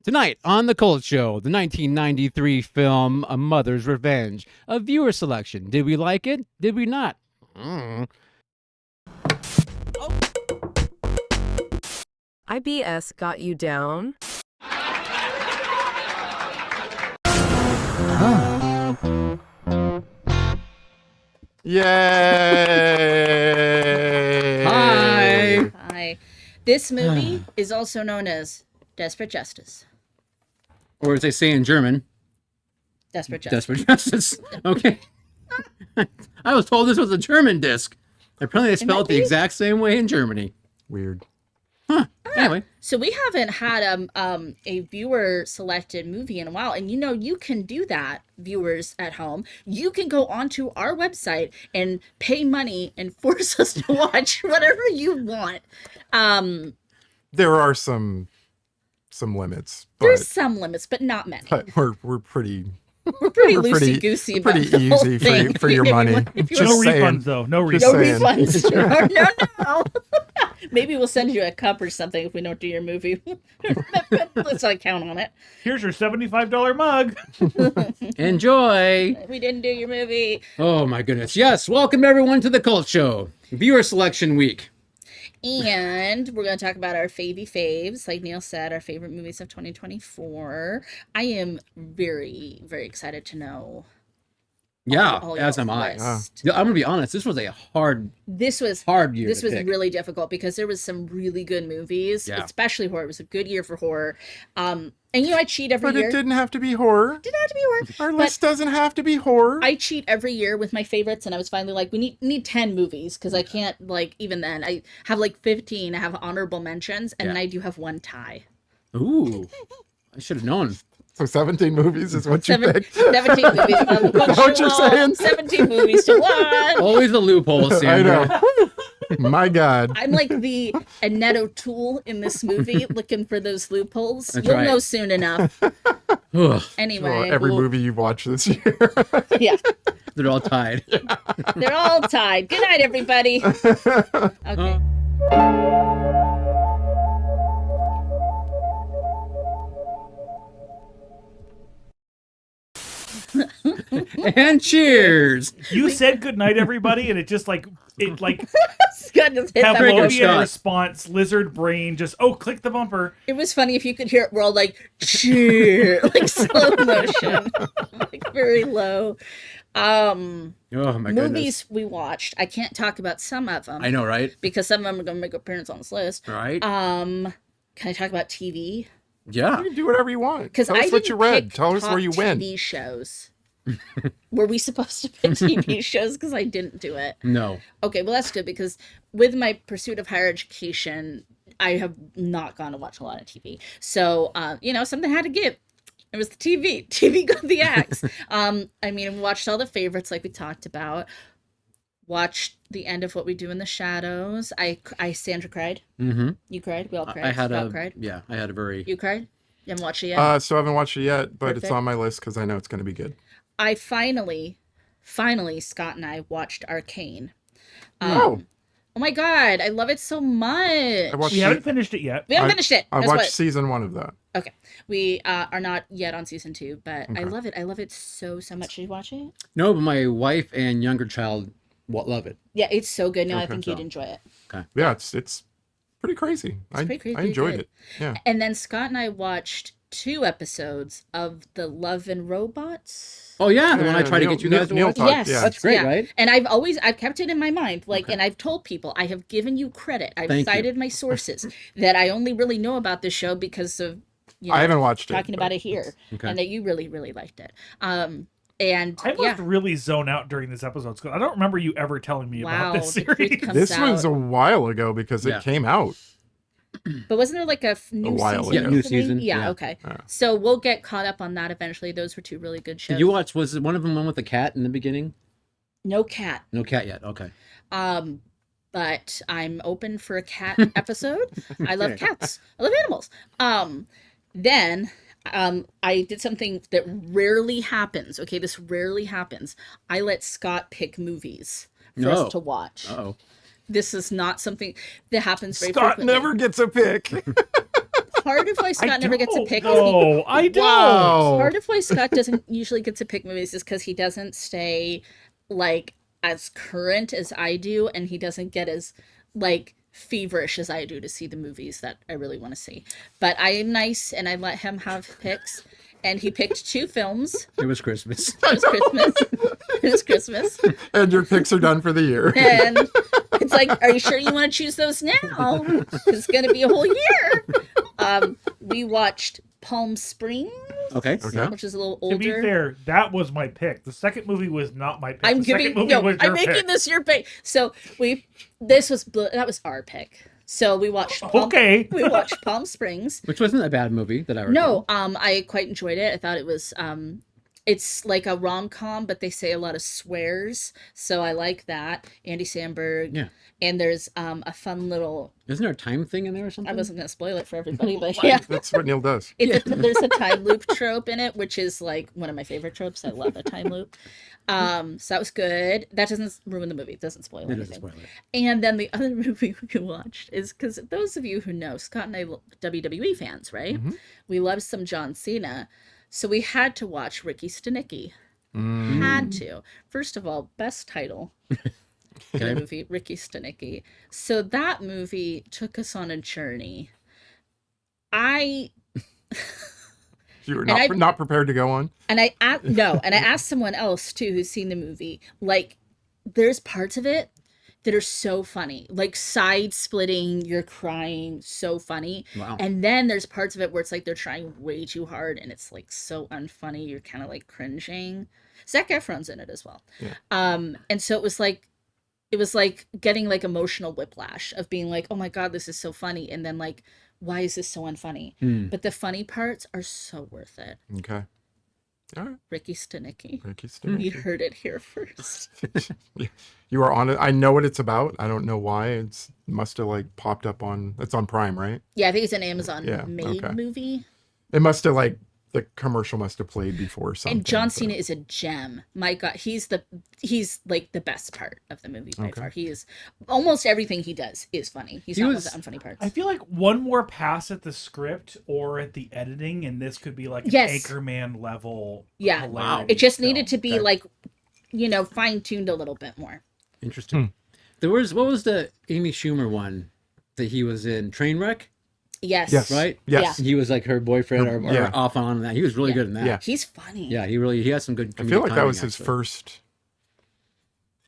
Tonight on The Cult Show, the 1993 film A Mother's Revenge. A viewer selection. Did we like it? Did we not? IBS got you down? Yay! Hi! Hi. This movie is also known as Desperate Justice. Or as they say in German, Desperate Justice. Desperate Justice. Okay. I was told this was a German disc. Apparently they spell it the exact same way in Germany. Weird. Huh. Anyway. So we haven't had a viewer selected movie in a while, and you can do that, viewers at home. You can go onto our website and pay money and force us to watch whatever you want. There are some limits. But, There's some limits, but not many. but we're pretty Pretty we're loosey goosey about pretty the whole easy thing. for your money. If you Just No saying. refunds, though. No Just no refunds. saying. refunds. No. Maybe we'll send you a cup or something if we don't do your movie. Let's not count on it. Here's your $75 mug. Enjoy. We didn't do your movie. Oh my goodness. Yes. Welcome everyone to The Cult Show. Viewer Selection Week. And we're going to talk about our faves. Like Neil said, our favorite movies of 2024. I am very, very excited to know. Yeah, all as y'all's am I. list. Yeah, I'm going to be honest. This was a hard This was year This to was pick. really difficult because there was some really good movies, Yeah. especially horror. It was a good year for horror. And I cheat every But year. it didn't have to be horror. Didn't have to be horror. Our but list doesn't have to be horror. I cheat every year with my favorites, and I was finally like, we need 10 movies because I can't, like, even then I have like 15. I have honorable mentions, and then Yeah. I do have one tie. Ooh. I should have known. So 17 movies is what you picked. 17 movies. On the that what you're saying? 17 movies to one. Always a loophole, I Sandra. know. My God. I'm like the Annette O'Toole in this movie, looking for those loopholes. That's You'll right. know soon enough. Ugh, Anyway, Well, every movie you've watched this year. yeah, they're all tied. they're all tied. Good night, everybody. Okay. And cheers. You said goodnight, everybody, and it just Scott just hit that Trigger button. Scott. Pavlovian response, lizard brain, just, click the bumper. It was funny if you could hear it. We're all like, cheer, like slow motion, like very low. Oh my Movies goodness. we watched. I can't talk about some of them I know, right? because some of them are going to make appearance on this list. Right? Can I talk about TV? Yeah. You can do whatever you want. Because Tell I us what you read. pick Tell us where top you went. TV shows. Were we supposed to pick TV shows? Because I didn't do it. No. Okay, well that's good because with my pursuit of higher education, I have not gone to watch a lot of TV. So something had to give. It was the TV. TV got the axe. We watched all the favorites like we talked about. Watched the end of What We Do in the Shadows. Sandra cried. Mm-hmm. You cried. We all cried. I had Scott a cried. yeah. I had a very. You cried. You haven't watched it yet. So I haven't watched it yet, but it's Perfect. on my list because I know it's going to be good. I finally, Scott and I watched Arcane. Oh. Oh my god, I love it so much. I watched We haven't finished it yet. We haven't finished it. I That's watched what- season 1 of that. Okay, we are not yet on season 2, but I Okay. love it. I love it so much. Did you watch it? No, but my wife and younger child love it. Yeah, it's so good. No, I Okay, think so- you'd enjoy it. Yeah, it's pretty crazy. pretty crazy, I enjoyed good. it. Yeah. And then Scott and I watched 2 episodes of the Love and Robots. Oh yeah, the one I Yeah, tried to Neil- get you guys to Neil watch. talked, Yes, yeah. That's great, right? And I've kept it in my mind, and I've told people, I have given you credit. I've Thank you. cited my sources that I only really know about this show because of I haven't watched it. talking but- about it here, Okay. and that you really, really liked it. And I yeah, must really zone out during this episode, Scott. I don't remember you ever telling me wow, about this the truth series. comes This out. was a while ago because Yeah. it came out. But wasn't there like a new while season? ago. Yeah, new recently? season, Yeah, yeah. okay. Yeah. So we'll get caught up on that eventually. Those were 2 really good shows. Did you watch? Was it one of them one with the cat in the beginning? No cat. No cat yet. Okay. But I'm open for a cat episode. I love cats. I love animals. Then I did something that rarely happens. Okay, this rarely happens. I let Scott pick movies for No. us to watch. Uh-oh. This is not something that happens very Scott frequently. never gets a pick. Part of why Scott never gets to pick. No, I don't. Wow. Part of why Scott doesn't usually get to pick movies is because he doesn't stay like as current as I do, and he doesn't get as like feverish as I do to see the movies that I really want to see. But I am nice, and I let him have picks, and he picked 2 films. It was Christmas. It was Christmas. It was Christmas. And your picks are done for the year. And it's like, are you sure you want to choose those now? 'Cause it's going to be a whole year. We watched Palm Springs, Okay. Okay. which is a little To be older. fair, that was my pick. The second movie was not my pick. I'm The second giving movie no. was I'm your making pick. this your pick. So that was our pick. So we watched. Okay. We watched Palm Springs. Which wasn't a bad movie that I recall. No, I quite enjoyed it. I thought it was it's like a rom-com, but they say a lot of swears, so I like that. Andy Samberg. Yeah. And there's a fun little. Isn't there a time thing in there or something? I wasn't gonna spoil it for everybody, but yeah. That's what Neil does. There's a time loop trope in it, which is like one of my favorite tropes. I love a time loop. So that was good. That doesn't ruin the movie. It doesn't spoil It anything. doesn't spoil it. And then the other movie we watched is because those of you who know, Scott and I WWE fans, right? Mm-hmm. We love some John Cena. So we had to watch Ricky Stenicki. Mm. Had to. First of all, best title in Okay. the movie, Ricky Stenicki. So that movie took us on a journey. You were And I- not prepared to go on? And I asked someone else too who's seen the movie. Like, there's parts of it that are so funny, like side splitting, you're crying, so funny. Wow. And then there's parts of it where it's like they're trying way too hard, and it's like so unfunny. You're kind of like cringing. Zac Efron's in it as well. Yeah. And so it was like getting like emotional whiplash of being like, oh my god, this is so funny, and then like, why is this so unfunny? Hmm. But the funny parts are so worth it. Okay. All right. Ricky Stenicki. Ricky You Stenicki. heard it here first. You are on it. I know what it's about. I don't know why. It's must have like popped up on. It's on Prime, right? Yeah, I think it's an Amazon Yeah, made okay. movie. It must have like the commercial must have played before or something. And John so- Cena is a gem. My God, he's like the best part of the movie by Okay. far. He is almost everything he does is funny. He's He not was- one of the unfunny parts. I feel like one more pass at the script or at the editing, and this could be like an Yes. Anchorman level. Yeah. hilarity It just film. needed to be Okay. like, fine tuned a little bit more. Interesting. There was what was the Amy Schumer one that he was in? Trainwreck, Yes. right? Yes. He was like her boyfriend or Yeah. off on that. He was really Yeah. good in that. Yeah. He's funny. Yeah, he has some good. I feel like that comedic was timing, his actually. first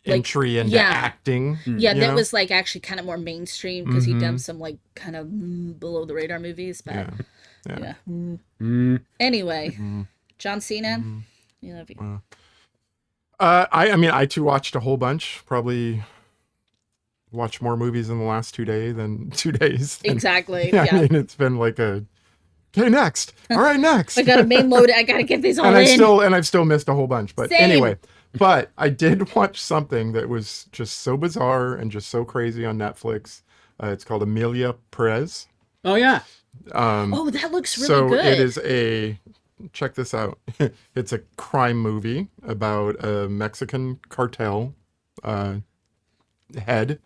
Like, entry into yeah. acting. Yeah, you that know? was like actually kind of more mainstream because he'd done Mhm. some like kind of below the radar movies. But Yeah. yeah. Mm. Anyway, Mhm. John Cena, Mhm. we love you. I mean, I too watched a whole bunch. Probably watched more movies in the last 2 days than 2 days. than- Exactly. Yeah, Yeah. I mean, it's been like okay, next. All right, next. I got a main load. I gotta get these all and in. I've still missed a whole bunch. But Same. anyway, but I did watch something that was just so bizarre and just so crazy on Netflix. It's called Amelia Perez. Oh yeah. Oh, that looks really So good. it is check this out. It's a crime movie about a Mexican cartel head.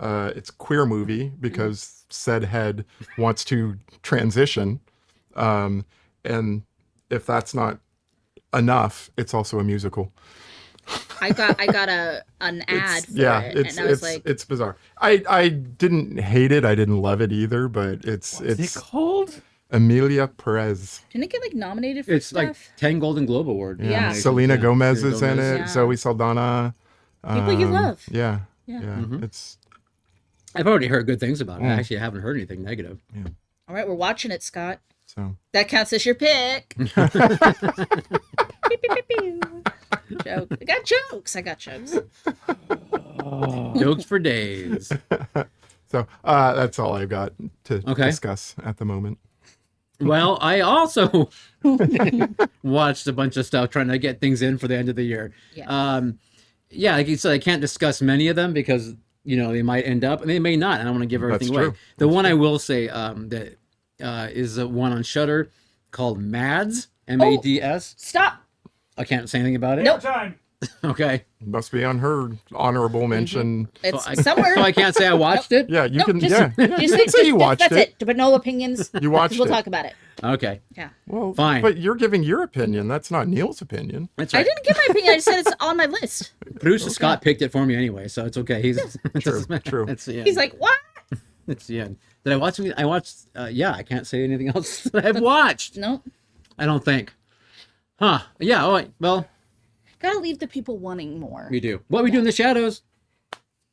It's a queer movie because said head wants to transition. And if that's not enough, it's also a musical. I got an ad for it, and I was like, it's bizarre. I didn't hate it. I didn't love it either, but What's it's it called? Amelia Perez. didn't it get like nominated for It's stuff? like 10 Golden Globe Award. Yeah. nominations, Selena yeah. Gomez Selena is in Gomez. it. Yeah. Zoe Saldana. People you love. Yeah. Yeah. Yeah. Mhm. It's I've already heard good things about it. Mm. Actually, I haven't heard anything negative. All right, we're watching it, Scott. so. That counts as your pick. Pew, pew, pew, pew. Joke. I got jokes. Jokes for days. So that's all I've got to Okay. discuss at the moment. Well, I also watched a bunch of stuff trying to get things in for the end of the year. Yeah. Yeah, like you said, I can't discuss many of them because they might end up and they may not. I don't want to give everything That's away. true. The one I will say that is one on Shudder called Mads, Mads. Stop. I can't say anything about it. Nope. Time. Okay. Must be on her honorable mention. It's So I- somewhere. So I can't say I watched it? Yeah, you Nope, can. just, Yeah, just, you can say you watched that's it. it. But no opinions. You watched We'll it. talk about it. Okay. Yeah. Well, Fine. But you're giving your opinion. That's not Neil's opinion. That's I right. didn't give my opinion. I just said it's on my list. Producer Scott picked it for me anyway, so it's okay. He's True, true. It's the end. He's like, what? It's the end. Did I watch anything? I watched. Yeah, I can't say anything else that I've watched. No. I don't think. Huh? Yeah. All right. Well, Gotta leave the people wanting more. we do. What we do in the shadows?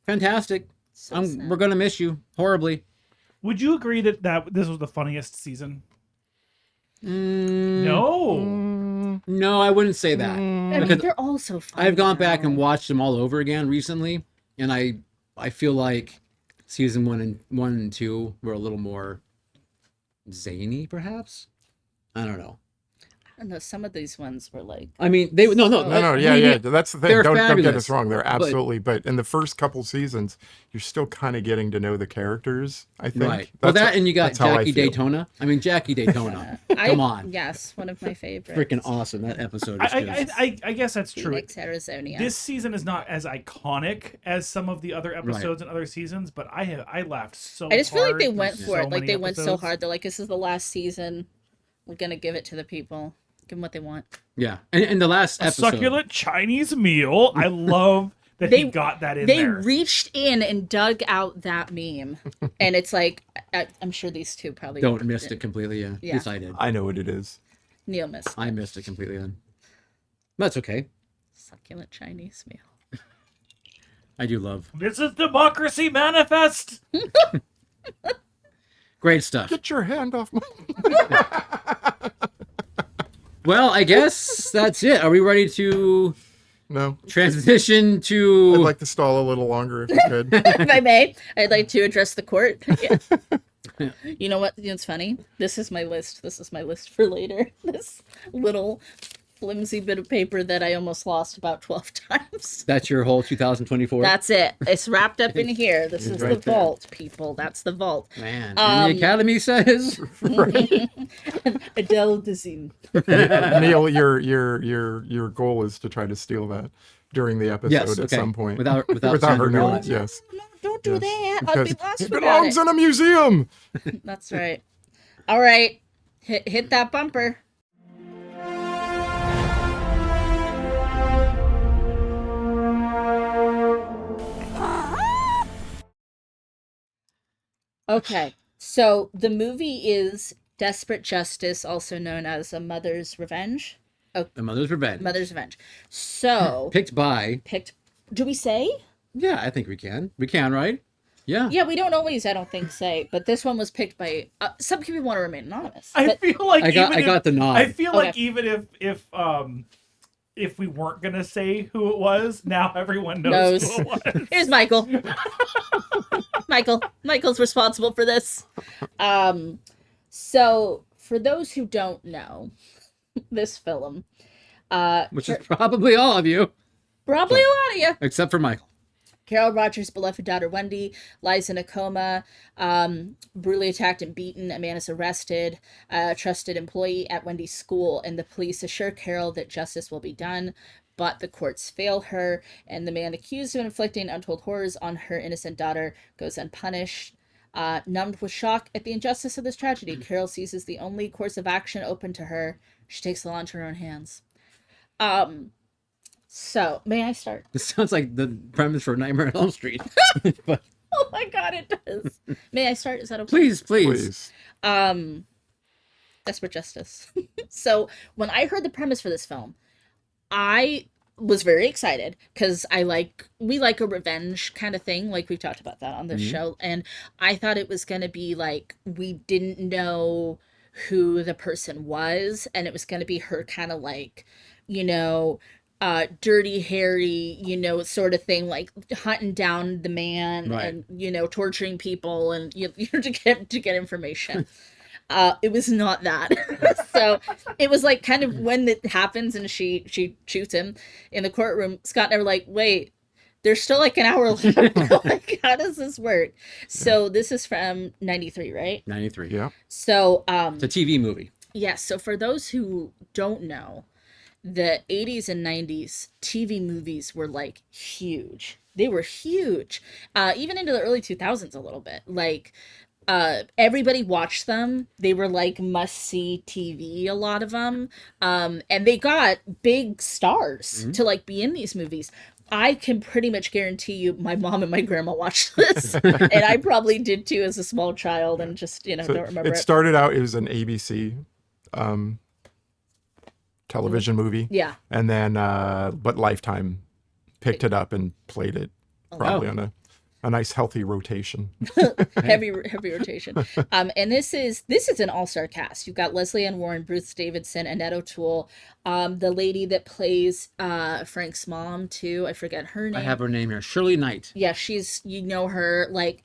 Fantastic. So sad. We're gonna miss you horribly. Would you agree that this was the funniest season? Mm, No. No, I wouldn't say that. I mean, Because they're all so fun. I've gone back now. and watched them all over again recently, and I feel like season one and two were a little more zany, perhaps. I don't know. I don't know. Some of these ones were like, I mean, they no. No, yeah, I mean, yeah. That's the thing. they're Don't get fabulous, us wrong. They're but- absolutely. But in the first couple seasons, you're still kind of getting to know the characters. I think. Right. Well, That's- that and you got that's how I Jackie feel. Daytona. I mean, Jackie Daytona. Come on. Yes, one of my favorites. Freaking awesome. That episode is good. I guess that's true. Phoenix, Arizona. This season is not as iconic as some of the other episodes and other seasons, but I laughed so. I just feel like hard they through went so for it. Like many they went so episodes. hard. They're like, this is the last season. We're gonna give it to the people. Give them what they want. Yeah. And the last A episode. succulent Chinese meal. I love that he got that in They there. reached in and dug out that meme, and it's like, I'm sure these two probably Don't missed it completely. Yeah. Yeah. Yes, I did. I know what it is. Neil missed I missed it completely then. That's okay. succulent Chinese meal. I do love. This is Democracy Manifest. Great stuff. Get your hand off my. Well, I guess that's it. Are we ready to No. transition to? I'd like to stall a little longer if you could. If I may, I'd like to address the court. Yeah. You know what? You know, it's funny. This is my list. This is my list for later. This little flimsy bit of paper that I almost lost about 12 times. That's your whole 2024. That's it. It's wrapped up in here. This is right the there. vault, people. That's the vault. Man. And the Academy says. Adele Dazeem. Neil, your goal is to try to steal that during the episode Yes. at Okay. some point. Without Without Sandra her knowing. Bullock. Yes. No, don't do Yes. that. I'd be Because lost it without belongs it. in a museum. That's right. All right. Hit that bumper. Okay. So the movie is Desperate Justice, also known as A Mother's Revenge. The Mother's Revenge. Mother's Revenge. So Picked by. do we say? Yeah, I think we can. We can, right? Yeah. Yeah, we don't always, I don't think, say, but this one was picked by some people want to remain anonymous. I But feel like I even got the nod. I feel like Okay. even if we weren't gonna say who it was, now everyone knows who it was. here's Michael. Michael's responsible for this. So for those who don't know, this film, Which is probably all of you, probably a lot of you. except for Michael. Carol Rogers' beloved daughter Wendy lies in a coma, brutally attacked and beaten. A man is arrested, a trusted employee at Wendy's school, and the police assure Carol that justice will be done, but the courts fail her, and the man accused of inflicting untold horrors on her innocent daughter goes unpunished. Numbed with shock at the injustice of this tragedy, Carol seizes the only course of action open to her. She takes the law into her own hands. So, may I start? This sounds like the premise for Nightmare on Elm Street. But Oh my god, it does. May I start? Is that okay? please. Please. Desperate Justice. So when I heard the premise for this film, I was very excited because we like a revenge kind of thing, like we've talked about that on this show, and I thought it was gonna be like we didn't know who the person was, and it was gonna be her kind of like, Dirty Harry, sort of thing, like hunting down the man Right. and torturing people and to get information. It was not that. So it was like kind of when it happens and she shoots him in the courtroom, Scott and I were like, wait, there's still like an hour left. Like, how does this work? So this is from 93, right? 93. Yeah. So It's a TV movie. yes, so for those who don't know, the 80s and 90s TV movies were like huge. They were huge. Even into the early 2000s a little bit. Like everybody watched them. They were like must-see TV, a lot of them. And they got big stars to like be in these movies. I can pretty much guarantee you my mom and my grandma watched this. And I probably did too as a small child and just, So don't remember it started out, it was an ABC television movie. Yeah. And then, but Lifetime picked it up and played it probably on a nice healthy rotation. heavy rotation. And this is an all-star cast. You've got Leslie Ann Warren, Bruce Davidson, Annette O'Toole, the lady that plays Frank's mom too. I forget her name. I have her name here, Shirley Knight. Yeah, she's, her, like,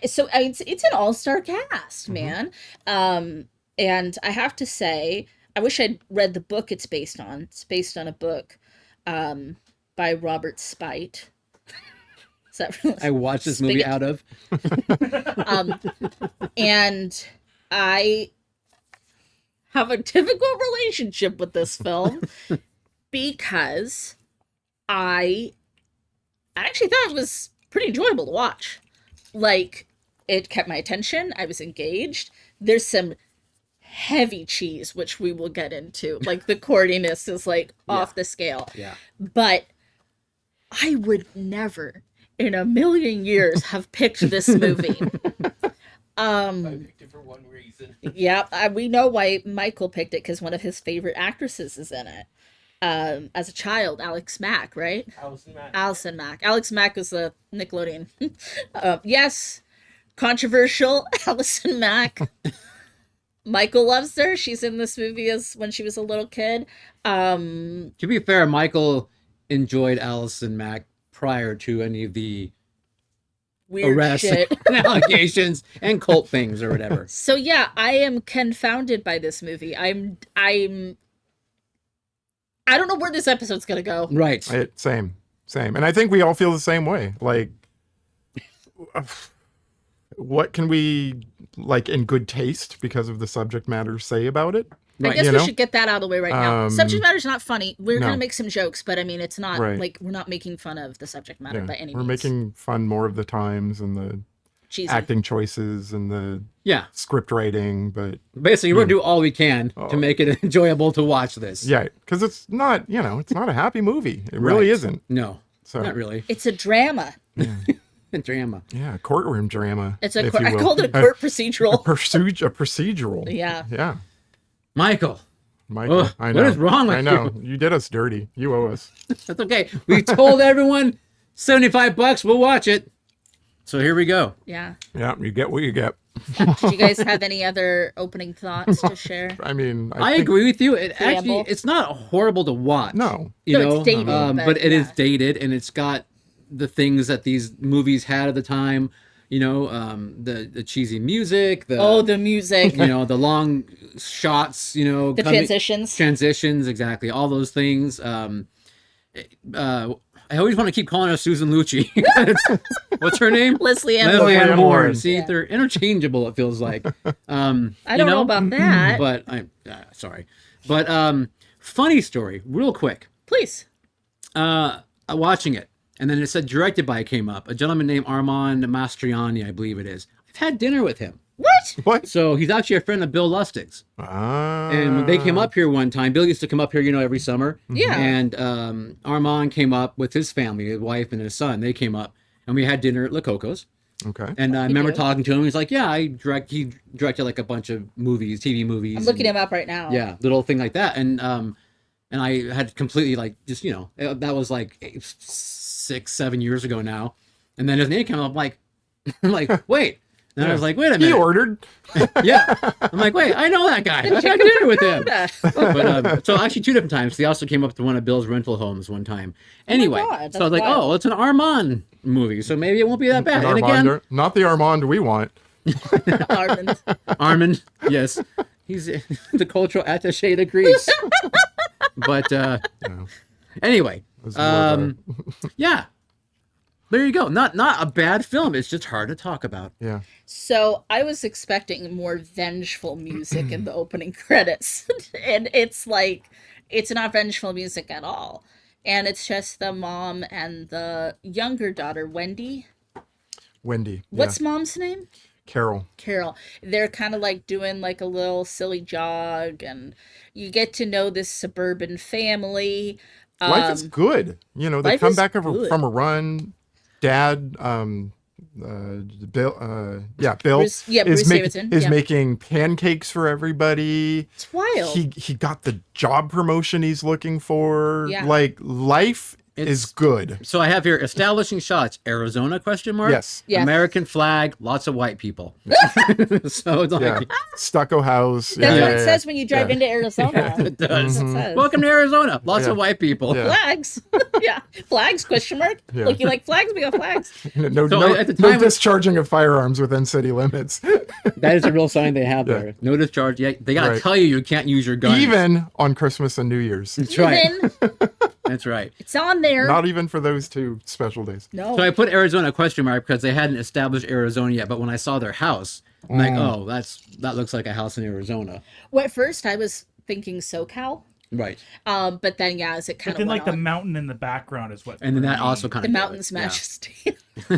so I mean, it's an all-star cast, man. And I have to say, I wish I'd read the book it's based on. It's based on a book by Robert Spite. Is that I watched this movie out of. And I have a difficult relationship with this film because I actually thought it was pretty enjoyable to watch. Like, it kept my attention. I was engaged. There's some heavy cheese, which we will get into. Like, the corniness is like off the scale. Yeah. But I would never in a million years have picked this movie. I picked it for one reason. Yeah, we know why Michael picked it, because one of his favorite actresses is in it. As a child, Alex Mack, right? Allison Mack. Alex Mack was the Nickelodeon. Yes, controversial. Allison Mack. Michael loves her. She's in this movie as when she was a little kid. To be fair, Michael enjoyed Allison Mack prior to any of the Weird arrests shit. and allegations and cult things or whatever. So yeah, I am confounded by this movie. I don't know where this episode's gonna go. Right. Same. And I think we all feel the same way. Like, what can we, like, in good taste, because of the subject matter, say about it? I guess we should get that out of the way right now. Subject matter's not funny. We're No. gonna make some jokes, but I mean, it's not Right. like we're not making fun of the subject matter by any We're means. making fun more of the times and the Cheesy. acting choices and the Yeah. script writing, but Basically, we're going to do all we can to make it enjoyable to watch this. yeah, because it's not, it's not a happy movie. It really Right. isn't. No, So not really. It's a drama. A drama. yeah, courtroom drama. It's a if court, you I will. called it a court procedural. A procedural. Yeah. Yeah. Michael, Michael, Ugh, I know. what is wrong with I know. You did us dirty. You owe us. that's okay. We told everyone $75, we'll watch it. So here we go. Yeah. Yeah, you get what you get. Do you guys have any other opening thoughts to share? I mean, I think- agree with you. It Preamble. actually, it's not horrible to watch. No. You No, it's know, dated, but it is yeah. dated, and it's got the things that these movies had at the time. You know, the cheesy music, The music. the long shots, The transitions. exactly, all those things. I always want to keep calling her Susan Lucci. What's her name? Leslie Ann Leslie Warren. Ann Warren. See, Yeah. they're interchangeable. It feels like. I don't know about that. But I'm sorry. But funny story, real quick. Please. Watching it, and then it said directed by came up. A gentleman named Armand Mastriani, I believe it is. I've had dinner with him. What? What? So he's actually a friend of Bill Lustig's. And when they came up here one time, Bill used to come up here, every summer. Yeah. And Armand came up with his family, his wife and his son. They came up, and we had dinner at La Coco's. Okay. And I remember do? talking to him. He's like, "Yeah, he directed like a bunch of movies, TV movies. I'm looking and, him up right now. Yeah, little thing like that." And I had completely like just that was like 6-7 years ago now. And then his name came up, like, I'm like, wait. And I was like, wait a minute. He ordered. Yeah. I'm like, wait, I know that guy. I had dinner with him. But so actually 2 different times. He also came up to one of Bill's rental homes one time. Anyway, God, so I was like, that's wild. oh, it's an Armand movie, so maybe it won't be that bad. And again, Not the Armand we want. Armand. Armand, yes, he's the cultural attaché to Greece. But anyway, It was more of yeah, there you go. Not a bad film. It's just hard to talk about. yeah. So I was expecting more vengeful music in the opening credits. And it's like, it's not vengeful music at all. And it's just the mom and the younger daughter, Wendy. Wendy. What's mom's name? Carol. Carol. They're kind of like doing like a little silly jog, and you get to know this suburban family. Life is good. You know, they life come is back good. from a run. Dad, Bill, Bruce Davidson, is yeah. making pancakes for everybody. It's wild. He got the job promotion he's looking for. Yeah. Like, life is good. So I have here establishing shots. Arizona question mark. Yes. Yes. American flag. Lots of white people. So it's like, Yeah. Stucco house. That's yeah, what yeah, it yeah. says when you drive into Arizona. it does. That's what it says. Welcome to Arizona. Lots Yeah. of white people. Yeah. Flags. Yeah. Flags, question mark. Yeah. Look, you like flags? We got flags. No, So no, at the no time- discharging of firearms within city limits. That is a real sign they have Yeah. there. No discharge. Yeah, they gotta Right. tell you can't use your gun. Even on Christmas and New Year's. That's right. Even, That's right. it's on there. Not even for those two special days. No. So I put Arizona question mark because they hadn't established Arizona yet. But when I saw their house, I'm like, oh, that looks like a house in Arizona. Well, at first I was thinking SoCal. Right. But then, yeah, as it kind But then, of like, went the on, mountain in the background is what. And then threw that me. also kind the of mountain's majesty.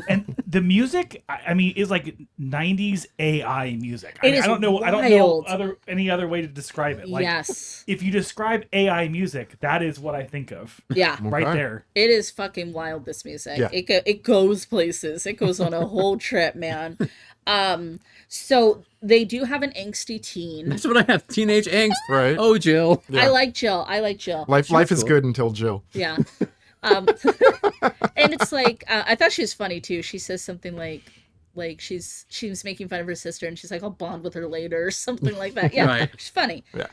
And the music, I mean, is like 90s AI music. It is I don't know wild. any other way to describe it. Like, Yes. if you describe AI music, that is what I think of. Yeah. Right Okay. there. It is fucking wild, this music. Yeah. It goes places. It goes on a whole trip, man. So they do have an angsty teen. That's what I have. Teenage angst. Right. Oh, Jill. Yeah. I like Jill. Life is cool. good until Jill. Yeah. And it's like I thought she was funny too. She says something like she's making fun of her sister, and she's like, I'll bond with her later or something like that. Yeah. Right. She's funny. Yeah.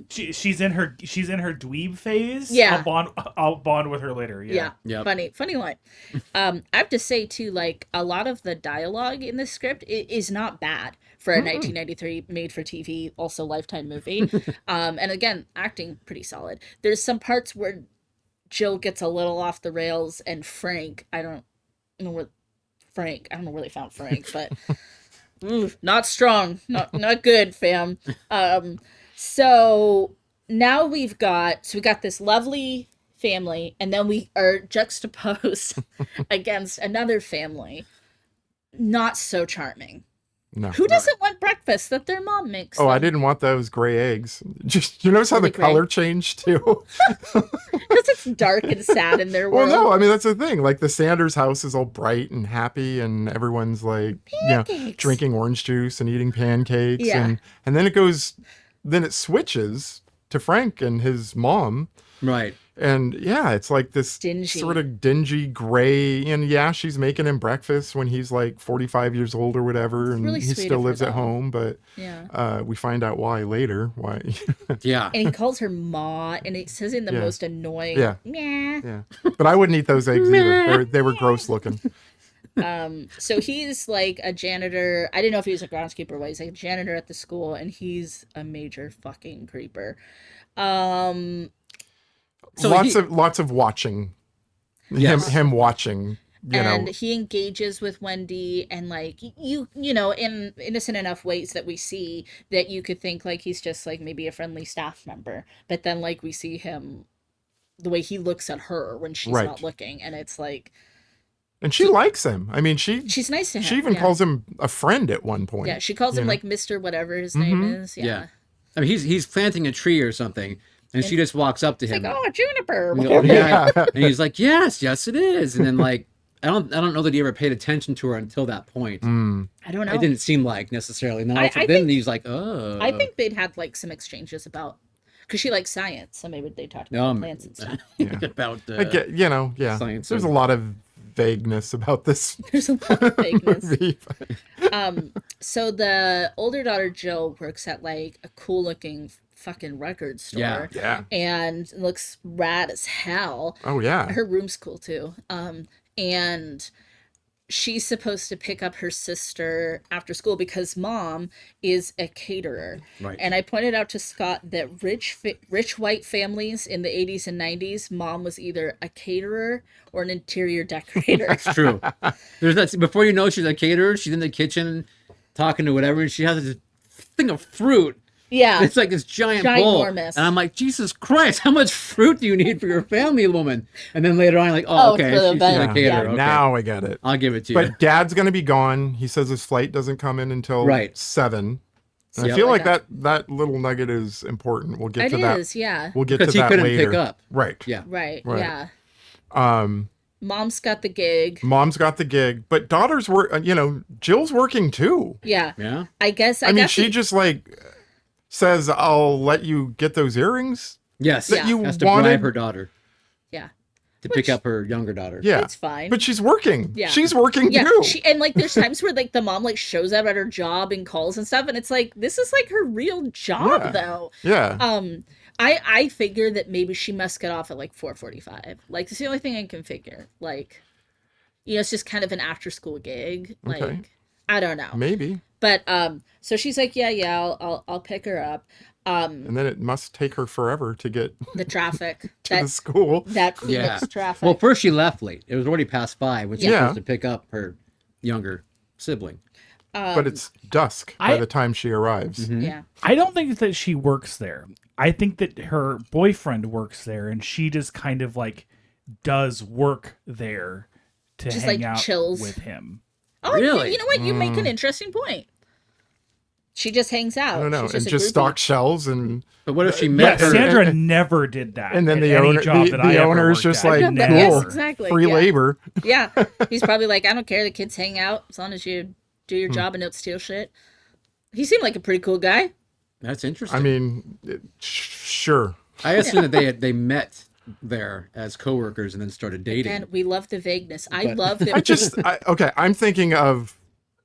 She's in her dweeb phase. Yeah. I'll bond with her later. Yeah. Yep. Funny line. I have to say too, like a lot of the dialogue in this script is not bad for a 1993 made for TV, also Lifetime movie. And again, acting pretty solid. There's some parts where Jill gets a little off the rails, and Frank, I don't know where they found Frank, but not strong, not good, fam. So now we got this lovely family, and then we are juxtaposed against another family, not so charming. No. Who doesn't want breakfast that their mom makes? Oh, I them? didn't want those gray eggs. Just, you notice how Are they the color gray? changed too? Because it's dark and sad in their Well, world. no, I mean, that's the thing. Like, the Sanders house is all bright and happy, and everyone's like, Pancakes. drinking orange juice and eating pancakes. Yeah. And then it switches to Frank and his mom. Right. And yeah, it's like this Dingy. sort of dingy gray. And yeah, she's making him breakfast when he's like 45 years old or whatever. And really he sweet still of her, lives at though. home. But Yeah. we find out why later. Why? Yeah. And he calls her Ma, and it says in the Yeah. most annoying, Yeah. meh. Yeah. But I wouldn't eat those eggs either. They were gross looking. So he's like a janitor. I didn't know if he was a groundskeeper or what. He's like a janitor at the school, and he's a major fucking creeper. So lots of watching. Yes. Him watching. And know. he engages with Wendy, and like you know, in innocent enough ways that we see that you could think like he's just like maybe a friendly staff member, but then like we see him, the way he looks at her when she's Right. not looking, and it's like And she likes him. I mean, she's nice to him. she even yeah. calls him a friend at one point. Yeah, she calls him like Mr. whatever his name is. Yeah. Yeah. I mean, he's planting a tree or something, and she just walks up to him. Like, oh, a juniper. You know, yeah. And he's like, yes, it is. And then like, I don't know that he ever paid attention to her until that point. I don't know. It didn't seem like necessarily. Now, I then think- he's like, oh. I think they'd had like some exchanges about, because she likes science, so maybe they talked about plants and stuff. about I get, yeah. Science There's and- a lot of vagueness about this There's a lot of vagueness. movie. So the older daughter Jill works at like a cool looking fucking record store. Yeah. And looks rad as hell. Oh yeah. Her room's cool too. And she's supposed to pick up her sister after school because mom is a caterer. Right. And I pointed out to Scott that rich white families in the 80s and 90s, mom was either a caterer or an interior decorator. It's true. There's that before you know she's a caterer. She's in the kitchen talking to whatever, and she has this thing of fruit Yeah. It's like this giant bowl. Ginormous. And I'm like, Jesus Christ, how much fruit do you need for your family, woman? And then later on, I'm like, oh, okay, for the she's event. a caterer. Yeah. Okay. Now I get it. I'll give it to you. But Dad's going to be gone. He says his flight doesn't come in until Right. 7. And Yep. I feel like that little nugget is important. We'll get It to that. is, yeah. We'll get to Because he that couldn't later. pick up. Right. Yeah. Right, Right. yeah. Um, Mom's got the gig. Mom's got the gig, but daughter's work. Jill's working too. Yeah. Yeah. I guess. I mean, she just like says, "I'll let you get those earrings." Yes. That you has to wanted. bribe her daughter Yeah. to pick up her younger daughter. Yeah, It's fine. But she's working. Yeah. She's working Yeah, too. and like there's times where like the mom like shows up at her job and calls and stuff, and it's like this is like her real job Yeah. though. Yeah. I figure that maybe she must get off at like 4:45. Like it's the only thing I can figure. Like, it's just kind of an after school gig. Like Okay. I don't know. Maybe. But so she's like, yeah, I'll pick her up. And then it must take her forever to get The traffic to the school. that Phoenix Yeah. traffic. Well, first she left late. It was already past 5 when she was Yeah. supposed to pick up her younger sibling. But it's dusk by I- the time she arrives. yeah. I don't think that she works there. I think that her boyfriend works there, and she just kind of like does work there to Just, hang like, out chills. with him. Oh, Really? you know what? You make an interesting point. She just hangs out. I don't know. She's And a just groupie. stock shelves and But what if she Yeah, met her? Sandra never did that. and then at the any owner job that I the ever owner is worked just at. like, No, but cool. yes, exactly. Free Yeah. labor. Yeah. He's probably like, I don't care. The kids hang out as long as you do your job and don't steal shit. He seemed like a pretty cool guy. That's interesting. I mean, sure. I assume that they met there as coworkers and then started dating. And we love the vagueness. I But- love that. Okay, I'm thinking of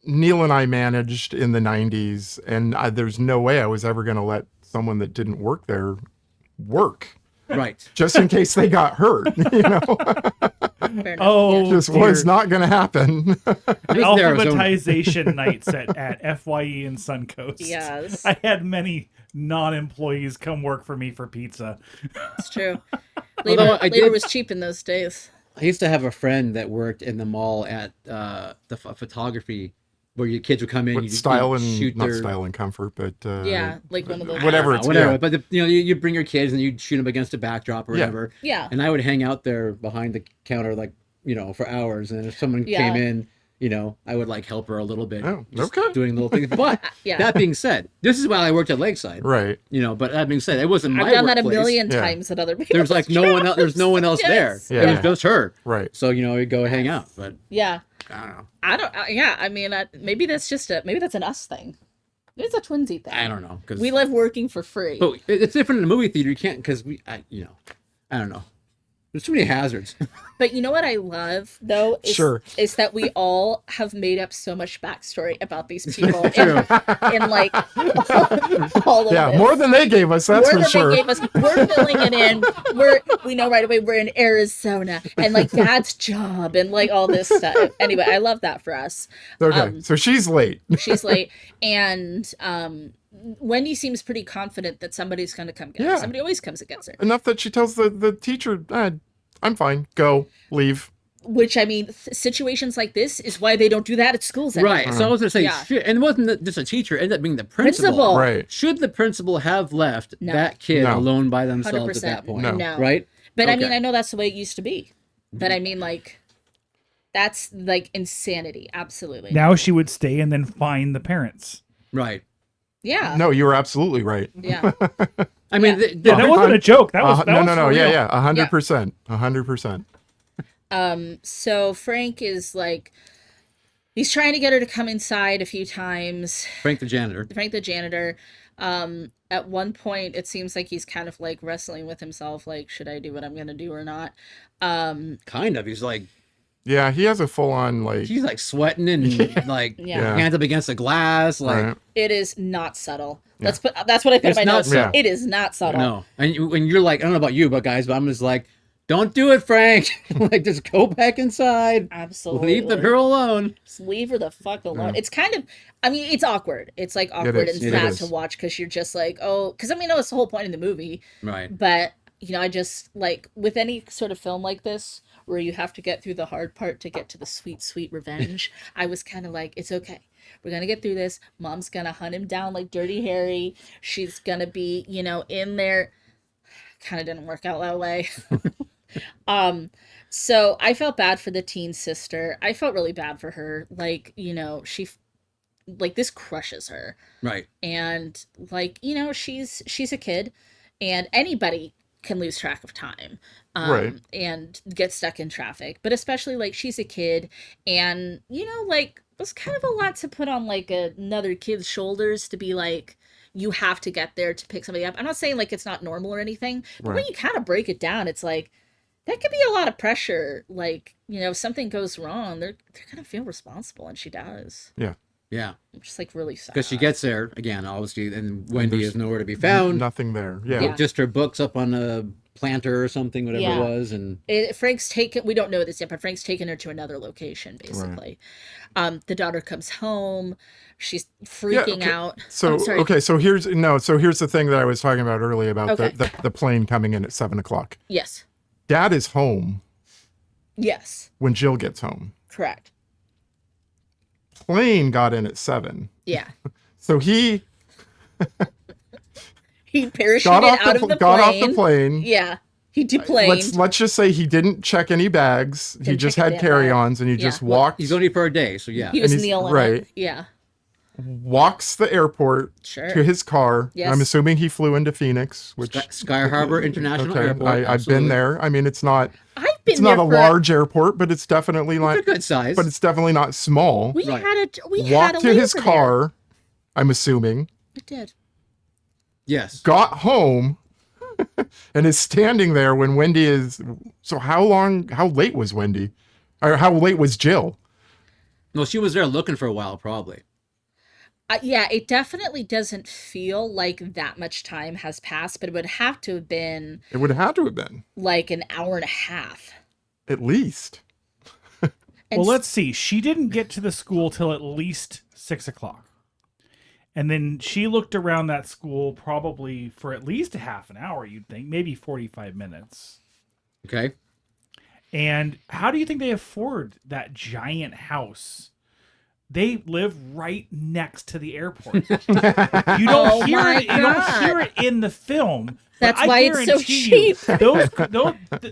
Neil and I managed in the 90s, and there's no way I was ever going to let someone that didn't work there work Right. just in case they got hurt. Fair enough. Oh, Just dear. was not going to happen. Alphabetization nights at FYE and Suncoast. Yes. I had many non-employees come work for me for pizza. It's true. Although Labor, I labor did- was cheap in those days. I used to have a friend that worked in the mall at the photography where your kids would come in, With you style you'd and shoot not their style and comfort, but Yeah, like one of those. whatever I it's don't know, whatever. yeah. But you bring your kids and you'd shoot them against a backdrop or Yeah. whatever. Yeah. And I would hang out there behind the counter for hours. And if someone Yeah. came in, I would like help her a little bit. Oh, just okay. Doing little things. But Yeah. that being said, this is while I worked at Lakeside. Right. But that being said, it wasn't my I've done that a workplace. million Yeah. times at other people. There's like no one else. There's no one else Yes. there. Yeah. It was just her. Right. So you go hang out. But Yeah. I don't know. I don't. Yeah. I mean, maybe that's an us thing. It's a twinsy thing. I don't know because We live working for free. But it's different in a movie theater. You can't because I don't know. There's too many hazards. But you know what I love though Sure. is that we all have made up so much backstory about these people True. in like all of Yeah, this. more than they gave us, that's More for than sure. they gave us. We're filling it in. We know right away we're in Arizona and like Dad's job and like all this stuff. Anyway, I love that for us. Okay, so she's late. She's late and Wendy seems pretty confident that somebody's going to come get her. Yeah. Somebody always comes and gets her. Enough that she tells the teacher, I'm fine. Go. Leave. Which, I mean, situations like this is why they don't do that at schools anymore. Right. So I was gonna say, Yeah. shit, and it wasn't just a teacher. It ended up being the principal. Right. Should the principal have left No. that kid No. alone by themselves 100%. at that point? No. Right. But I Okay. mean, I know that's the way it used to be. But I mean, like, that's like insanity. Absolutely. Now she would stay and then find the parents. Right. Yeah. No, you were absolutely right. Yeah. I mean, Yeah. Yeah, that wasn't a joke. That was that was no. for real. Yeah, 100%. 100%. So Frank is like, he's trying to get her to come inside a few times. Frank the janitor. Frank the janitor. At one point, it seems like he's kind of like wrestling with himself, like, should I do what I'm going to do or not? Kind of. He's like Yeah, he has a full on like. he's like sweating and like Yeah. hands up against the glass. Like Right. It is not subtle. That's what I put in It's my not notes. subtle. It is not subtle. no, and when you're like, I don't know about you, but guys, but I'm just like, don't do it, Frank. Like, just go back inside. Absolutely. Leave the girl alone. Just leave her the fuck alone. It's kind of, I mean, it's awkward. It's like awkward is. and It sad is. to watch because you're just like, oh, because I mean, that's the whole point of the movie. Right. But, I just like with any sort of film like this where you have to get through the hard part to get to the sweet, sweet revenge, I was kind of like, it's okay. We're going to get through this. Mom's going to hunt him down like Dirty Harry. She's going to be, in there. Kind of didn't work out that way. So I felt bad for the teen sister. I felt really bad for her. Like, she, like, this crushes her. Right. And like, she's a kid, and anybody can lose track of time, Right. and get stuck in traffic. But especially, like, she's a kid, and, like, it was kind of a lot to put on, like, another kid's shoulders to be like, you have to get there to pick somebody up. I'm not saying, like, it's not normal or anything, but when Right. you kind of break it down, it's like, that could be a lot of pressure. Like, if something goes wrong, they're gonna feel responsible, and she does. Yeah. Yeah. Which is, like, really sad. Because she gets there again, obviously, and Wendy there's is nowhere to be found. Nothing there. Yeah. Yeah. Just her books up on a planter or something, whatever Yeah. it was, and Frank's taken, we don't know this yet, but Frank's taken her to another location, basically. The daughter comes home. She's freaking okay. out. So I'm sorry. okay, so here's the thing that I was talking about earlier about Okay. the plane coming in at 7:00. Yes. Dad is home Yes. when Jill gets home. Correct. Plane got in at 7. Yeah. So he He parachuted got out of the plane. off the plane. Yeah. He deplaned. Let's just say he didn't check any bags. He Didn't just check a had damn carry-ons and he Yeah. just Well, walked he's only for a day, so yeah. He was and he's- kneeling. right. Yeah. walks the airport Sure. to his car. Yes. I'm assuming he flew into Phoenix, which Sky Harbor International okay, Airport. I've been absolutely. there. I mean, it's not I've been it's not there a for, large airport, but it's definitely It's a like good size. but it's definitely not small. We Right. had a Walked to his layover car, I'm assuming, There. It did. yes. got home, and is standing there when Wendy is. So how late was Wendy? Or how late was Jill? Well, she was there looking for a while, probably. Yeah, it definitely doesn't feel like that much time has passed, but it would have to have been It would have to have been like an hour and a half. at least. And Well, let's see. She didn't get to the school till at least 6:00. And then she looked around that school probably for at least a half an hour, you'd think, maybe 45 minutes. Okay. And how do you think they afford that giant house? They live right next to the airport. You don't Oh hear my it. You don't God. hear it in the film. That's but I why it's so guarantee you, cheap.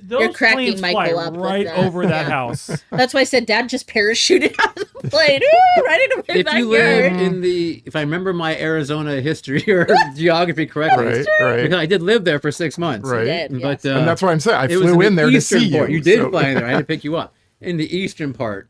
those cracking planes fly Michael up with right that. over that Yeah. house. That's why I said Dad just parachuted out of the plane. Ooh, right into my If you live backyard. in if I remember my Arizona history or geography correctly, Right, right, because I did live there for 6 months. right. Did, But yes. And that's why I'm saying I it was flew in the there to eastern see part. you. You did so- fly in there. I had to pick you up in the eastern part,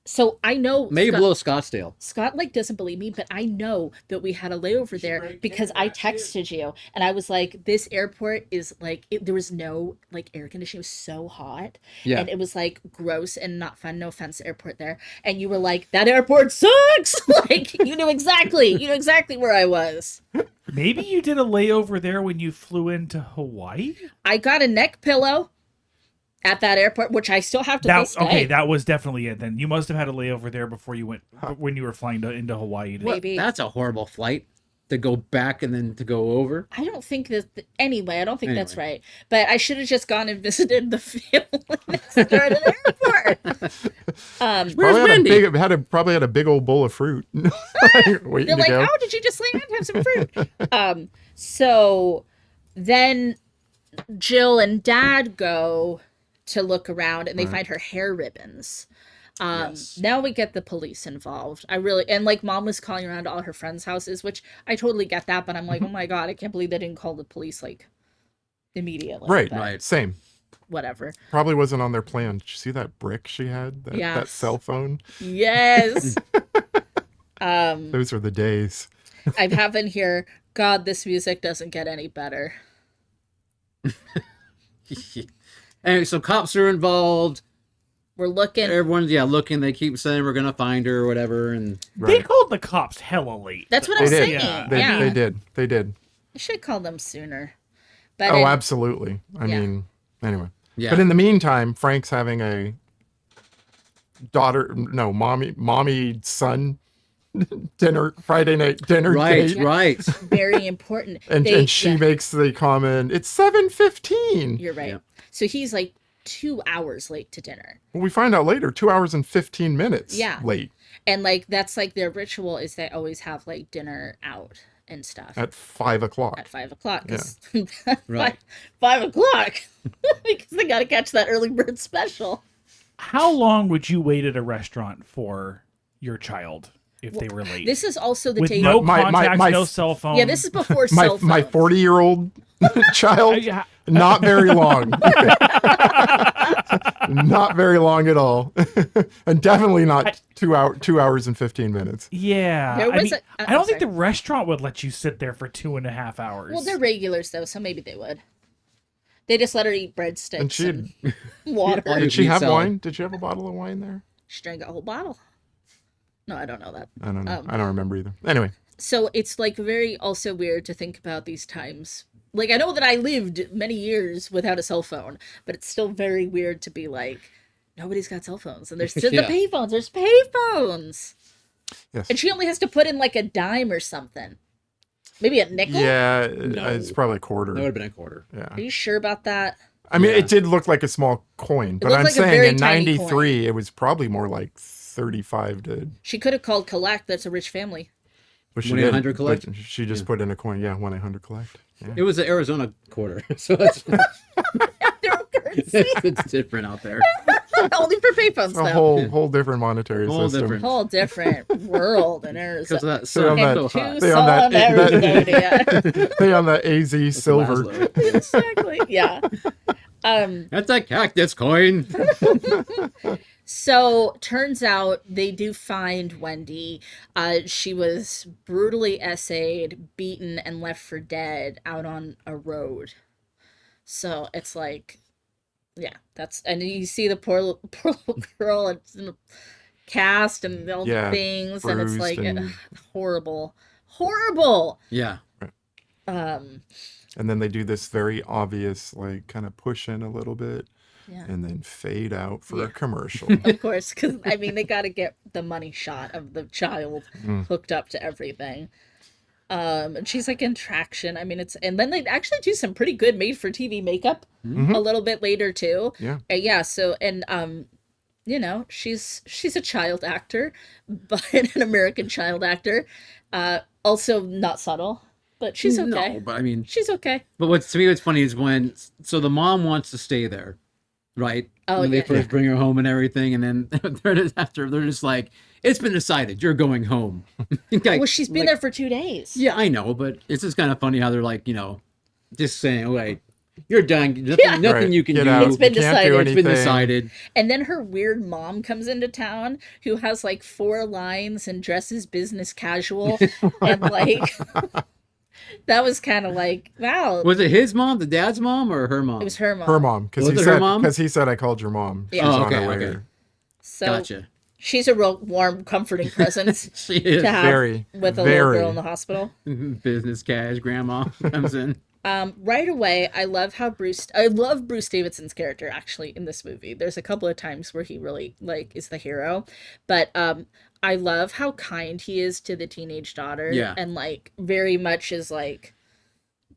So I know maybe Scott, below Scottsdale. Scott like doesn't believe me, but I know that we had a layover there because I texted you and I was like, this airport is like there was no like air conditioning. It was so hot. Yeah. And it was like gross and not fun. No offense, airport there. And you were like, that airport sucks. Like you knew exactly where I was. Maybe you did a layover there when you flew into Hawaii? I got a neck pillow at that airport, which I still have to this day. Okay, that was definitely it then. You must have had a layover there before you went, when you were flying into Hawaii. What? Maybe. That's a horrible flight to go back and then to go over. I don't think that. Anyway, I don't think that's Anyway. right. But I should have just gone and visited the family next door to the airport. Where's Probably Wendy? probably had a big old bowl of fruit waiting They're to like, go. "Oh, did you just lay down and have some fruit?" So then Jill and Dad go to look around, and they find her hair ribbons. Yes. Now we get the police involved. And like Mom was calling around to all her friends' houses, which I totally get that, but I'm like, oh my God, I can't believe they didn't call the police like immediately. Right, but Right. Same. Whatever. Probably wasn't on their plan. Did you see that brick she had? That Yes. cell phone? Yes. Those were the days. I have in here, God, this music doesn't get any better. Anyway, so cops are involved. We're looking. Everyone's looking. They keep saying we're gonna find her or whatever, and They called the cops hella late. That's what They I'm did. saying. Yeah. They did. They did. I should call them sooner. But Oh, absolutely. I Yeah. mean, anyway. yeah. But in the meantime, Frank's having a mommy son dinner, Friday night dinner right, date. right. very important. And she yeah, makes the comment, it's 7:15. You're right. Yeah. So he's like 2 hours late to dinner. Well, we find out later, 2 hours and 15 minutes Yeah. late And like that's like their ritual is they always have like dinner out and stuff at 5 o'clock. at 5 o'clock. Right. 5 o'clock because they got to catch that early bird special. How long would you wait at a restaurant for your child if they were late? This is also the With day. no My- contacts, my- no cell phone. Yeah, this is before My cell phones. my 40-year-old child, Yeah. not very long. Not very long at all. And definitely not 2 hours and 15 minutes. Yeah. There I, was mean, a- I don't think sorry. the restaurant would let you sit there for 2.5 hours. Well, they're regulars though, so maybe they would. They just let her eat breadsticks And she and had, water. Yeah, did she have salad. wine? Did she have a bottle of wine there? She drank a whole bottle. No, I don't know that. I don't know. I don't remember either. Anyway, So it's like very also weird to think about these times. Like I know that I lived many years without a cell phone, but it's still very weird to be like, nobody's got cell phones, and there's still Yeah. the payphones. There's payphones, yes. and she only has to put in like a dime or something, maybe a nickel. Yeah, No. it's probably a quarter. That would have been a quarter. Yeah. Are you sure about that? I mean, Yeah. it did look like a small coin, but looked I'm like a saying very in tiny '93 it was probably more like 35 to. She could have called collect. That's a rich family. But she 1-800 didn't, collect? but she just put in a coin. Yeah, 1-800 collect. Yeah. It was the Arizona quarter, so it's, Their own currency. it's different out there. Only for payphones It's a though. whole different monetary Whole system. different. Whole different world in Because Arizona. of that sun that- so hot. They on that- Arizona. They on the AZ silver. Laszlo. Exactly. Yeah. That's a cactus coin. So turns out they do find Wendy. She was brutally essayed, beaten, and left for dead out on a road. So it's like, yeah, that's, and you see the poor little girl. It's in a cast and all Yeah, things, and it's bruised like and- horrible. Yeah. And then they do this very obvious, like, kind of push in a little bit Yeah. and then fade out for Yeah. a commercial. Of course, because I mean, they got to get the money shot of the child hooked up to everything. And she's like in traction. I mean, it's, and then they actually do some pretty good made for TV makeup a little bit later too. Yeah. Yeah. So, and you know, she's a child actor, but an American child actor. Also not subtle, but she's okay. No, but I mean, She's okay. but what's to me what's funny is when so the mom wants to stay there, right? Oh, when they yeah. first bring her home and everything, and then they're just like, it's been decided, you're going home. Like, Well, she's been like, there for 2 days. Yeah, I know, but it's just kind of funny how they're like, you know, just saying, "Wait, you're done. Nothing, Yeah. nothing Right. you can Get do. out. It's been You can't do decided. It's been anything. decided." And then her weird mom comes into town who has like 4 lines and dresses business casual. And like, that was kind of like, wow. Was it his mom, the dad's mom, or her mom? It was her mom. Her mom, because Was he it her said, mom? because he said, I called your mom. Yeah. She's Oh, on her okay, way. okay. So Gotcha. she's a real warm, comforting presence She is to have Very, with a little very. girl in the hospital. business cash. Grandma comes in. Right away, I love Bruce Davidson's character actually in this movie. There's a couple of times where he really like is the hero, but I love how kind he is to the teenage daughter. Yeah. And like very much is like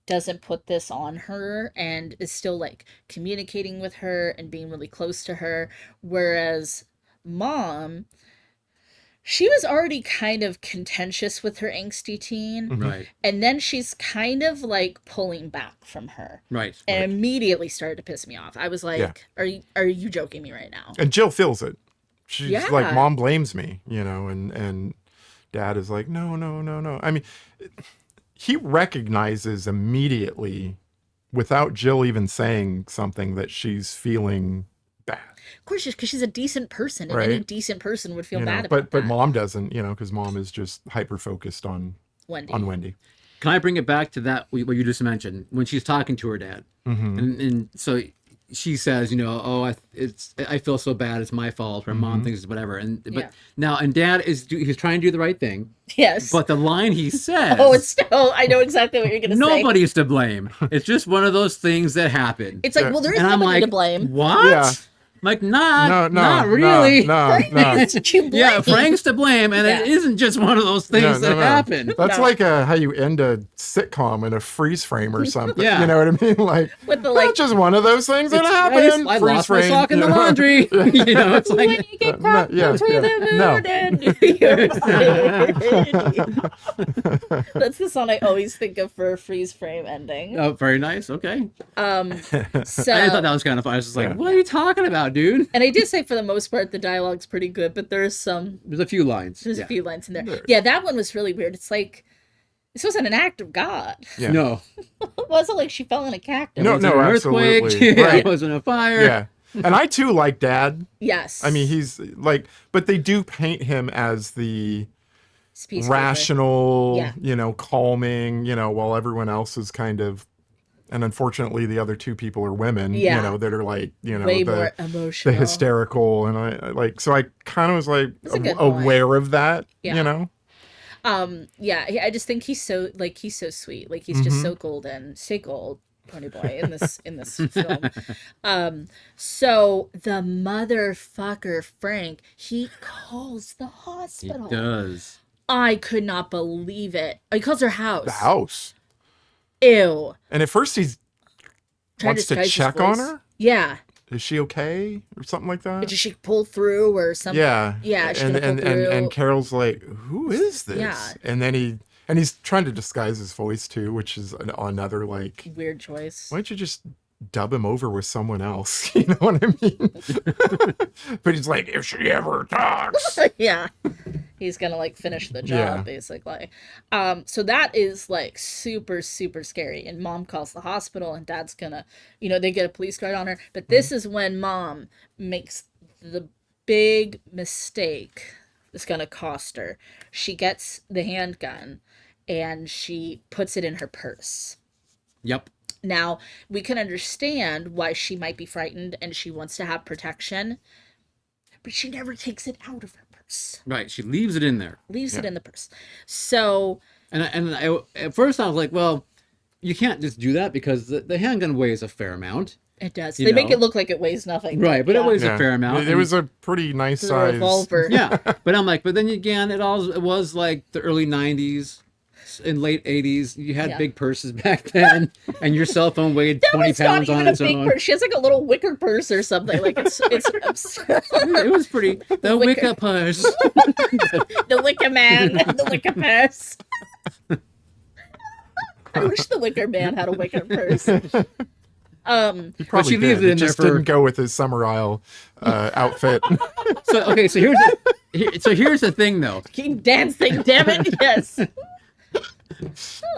doesn't put this on her and is still like communicating with her and being really close to her. Whereas mom, she was already kind of contentious with her angsty teen. Right. And then she's kind of like pulling back from her. Right. And immediately started to piss me off. I was like, Yeah. are you joking me right now? And Jill feels it. She's Yeah. like, Mom blames me, you know, and Dad is like, no. I mean, he recognizes immediately, without Jill even saying something, that she's feeling bad. Of course, because she's a decent person, and any Right. decent person would feel You know, bad about but that. Mom doesn't, you know, because Mom is just hyper focused on Wendy. Wendy. Can I bring it back to that what you just mentioned when she's talking to her dad, and so she says, you know, oh, I feel so bad, it's my fault. Her mom thinks it's whatever, but Yeah. now and Dad he's trying to do the right thing, Yes. but the line he says, Oh, it's still. I know exactly what you're gonna say. nobody's to blame. It's just one of those things that happen. It's like, well, there is and I'm nobody like, to blame. What? Yeah. like, No, not really. No. That's you blame. Yeah, Frank's to blame, and Yeah. it isn't just one of those things that happen. That's No. like how you end a sitcom in a freeze frame or something. Yeah. You know what I mean? Like, With the, that's just one of those things that I happen. I Freeze lost my frame, sock in you the know? laundry. You know, it's when like, you get caught yeah, between yeah. the moon and New York City. That's the song I always think of for a freeze frame ending. oh, very nice. Okay. So I thought that was kind of fun. I was just like, what are you talking about, dude? and I did say for the most part the dialogue's pretty good, but there's There's a few lines. a Yeah. few lines in there. Yeah, that one was really weird. It's like this wasn't an act of God. Yeah. No. It wasn't like she fell in a cactus. No, It wasn't an earthquake. absolutely. Yeah, Right. It wasn't a fire. Yeah. And I too like Dad. Yes. I mean, he's like, but they do paint him as the Peacekeeper. rational, Yeah. calming, while everyone else is kind of, and unfortunately the other two people are women, Yeah. that are like, Way more the emotional. hysterical. And I like, so I kind of was like That's a good point. aware of that, Yeah. Yeah, I just think he's so sweet. Like he's just so golden. Stay gold, pony boy, in this film. So the motherfucker Frank, he calls the He hospital. does. I could not believe it. Oh, he calls her house. the house. Ew. And at first he Trying wants to disguise his check on voice. her. Yeah. Is she okay? Or something like that? Did she pull through or something? Yeah. Yeah, she and gonna pull and, through. and Carol's like, who is this? Yeah. And then he's trying to disguise his voice too, which is another like, Weird choice. why don't you just dub him over with someone else? You know what I mean? But he's like, if she ever talks. Yeah. He's gonna like finish the job Yeah. basically. So that is like super, super scary. And mom calls the hospital and dad's gonna, they get a police guard on her. But this is when mom makes the big mistake that's gonna cost her. She gets the handgun and she puts it in her purse. Yep. Now, we can understand why she might be frightened and she wants to have protection, but she never takes it out of her purse. Right. She leaves it in there. Leaves it in the purse. So, And I, at first I was like, well, you can't just do that because the handgun weighs a fair amount. it does. You They make know. it look like it weighs nothing. Right. But yeah. it weighs Yeah. a fair amount. It was a pretty nice It's a size. revolver. Yeah. But I'm like, but then again, it was like the early 90s and late 80s. You had Yeah. big purses back then, and your cell phone weighed That 20 one's not pounds even on a its big own. purse. She has like a little wicker purse or something. Like it's It was pretty. The Wicker. Wicca purse. the wicker man, the wicker purse. I wish the wicker man had a wicker purse. He probably she leaves did. it in there just for- didn't go with his summer isle outfit. So okay, so here's the thing though. Keep dancing, damn it. Yes.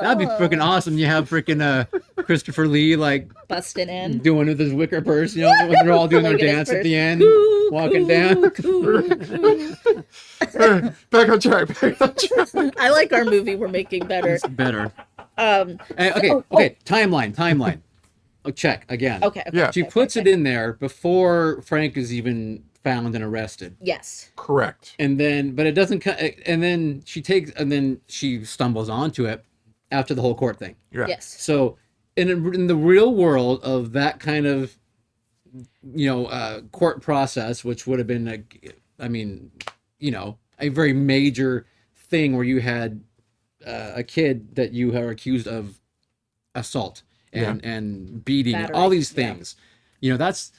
That'd be freaking awesome. You have freaking Christopher Lee like Busting in. doing with his wicker purse, when they're all doing their Look at his dance at purse. the end, Coo, walking coo, down. coo. Back on track. Back on track. I like our movie we're making better. Better. Um, Okay. Timeline. Oh, check again. okay. Yeah. She puts it in there before Frank is even found and arrested. Yes. Correct. And then, but it doesn't. And then she stumbles onto it after the whole court thing. Yeah. Yes. So, in the real world of that kind of, court process, which would have been a very major thing where you had a kid that you are accused of assault and beating and Battery, all these yeah. things. That's.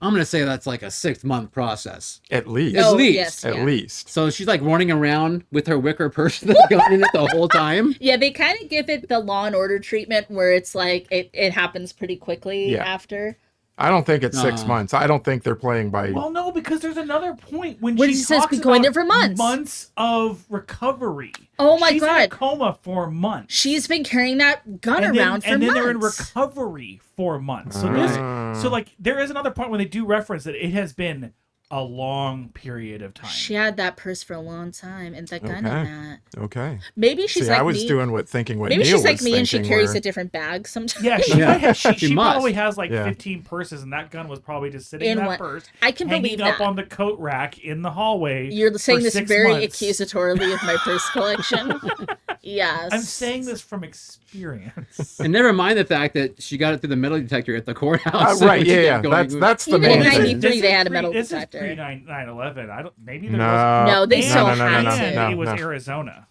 I'm gonna say that's like a 6-month process. At least. At least. Yes, At yeah. least. So she's like running around with her wicker purse with the gun in it the whole time. Yeah, they kind of give it the Law and Order treatment where it's like it happens pretty quickly Yeah. after. I don't think it's 6 Uh. months. I don't think they're playing by. Well, no, because there's another point when Where she she says talks been going about there for months. months of recovery. Oh my She's in a God. coma for months. She's been carrying that gun and around then, for and then months. they're in recovery for months. So Ah. so like there is another point when they do reference that it has been a long period of time. She had that purse for a long time and the gun in Okay. that. Okay. Maybe she's See, like I was me. thinking what Maybe Neil she's like was me and she thinking, carries where- a different bag sometimes. Yeah, she, Yeah. might have, She she must. probably has like Yeah. 15 purses, and that gun was probably just sitting in In that one- purse, I can hanging believe up that. on the coat rack in the hallway. You're saying for this 6 very months. accusatorily of my purse collection. Yes. I'm saying this from experience. And never mind the fact that she got it through the metal detector at the courthouse. Right, when she yeah. didn't go anywhere. That's the Even in main thing. 93, they had a metal This detector. is pre 9/11. I don't. Maybe there No, was. No, they still had And to. it was no. Arizona.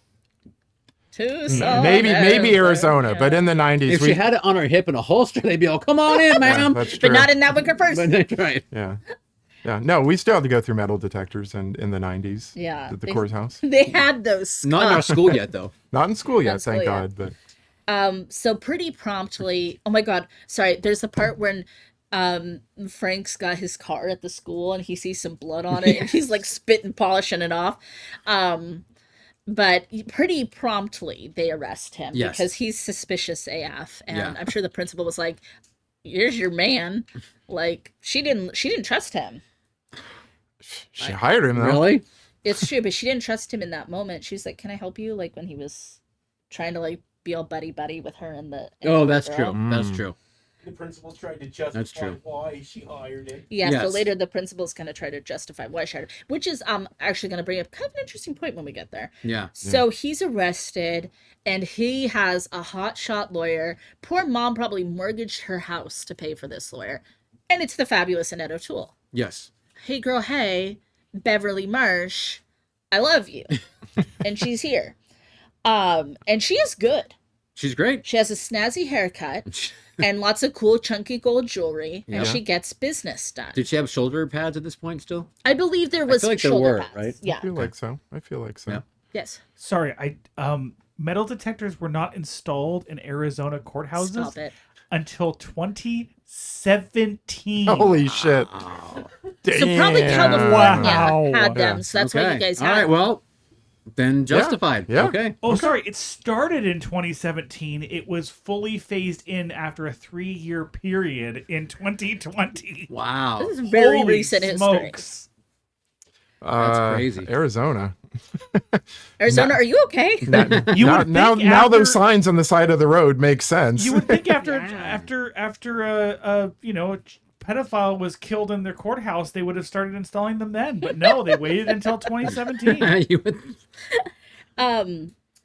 Tucson, Maybe Arizona, but in the 90s, If she had it on her hip in a holster, they'd be all, "Come on in, yeah, ma'am." that's true. But not in that wicker purse. But that's right. Yeah. Yeah. No, we still had to go through metal detectors in the 90s. Yeah, At the they- courthouse. They had those. Not in our school yet, though. Not in school yet, Not in thank school God. But So pretty promptly, oh my God, sorry, there's the part when Frank's got his car at the school and he sees some blood on it and he's like spitting, polishing it off. But pretty promptly they arrest him Yes. because he's suspicious AF. And Yeah. I'm sure the principal was like, here's your man. Like she didn't trust him. she hired him, though. Really? It's true, but she didn't trust him in that moment. She's like, can I help you? Like when he was trying to like be all buddy with her and the Oh, that's girl. true. That's true. The principal tried to justify That's true. why she hired him. Yeah, so Yes. later the principal's gonna try to justify why she hired her, which is actually gonna bring up kind of an interesting point when we get there. Yeah. So he's arrested and he has a hotshot lawyer. Poor mom probably mortgaged her house to pay for this lawyer. And it's the fabulous Annette O'Toole. Yes. Hey girl, hey, Beverly Marsh, I love you. And she's here. And she is good. She's great. She has a snazzy haircut and lots of cool chunky gold jewelry, and Yeah. she gets business done. Did she have shoulder pads at this point still? I believe there was feel like there shoulder were, pads. right? Yeah. I feel like so. I feel like so. Yeah. Yes. Sorry, metal detectors were not installed in Arizona courthouses Stop it. until 2017. Holy shit. So probably California Wow. had them. Yeah. So that's why you guys All had right. them. Well, then justified. Yeah. Okay. Oh, sorry. It started in 2017. It was fully phased in after a 3-year period in 2020. Wow. This is very Holy recent history. smokes. That's crazy. Arizona. Arizona, are you okay? You now, would now, think now after- those signs on the side of the road make sense. You would think after a pedophile was killed in their courthouse, they would have started installing them then. But no, they waited until 2017. You would-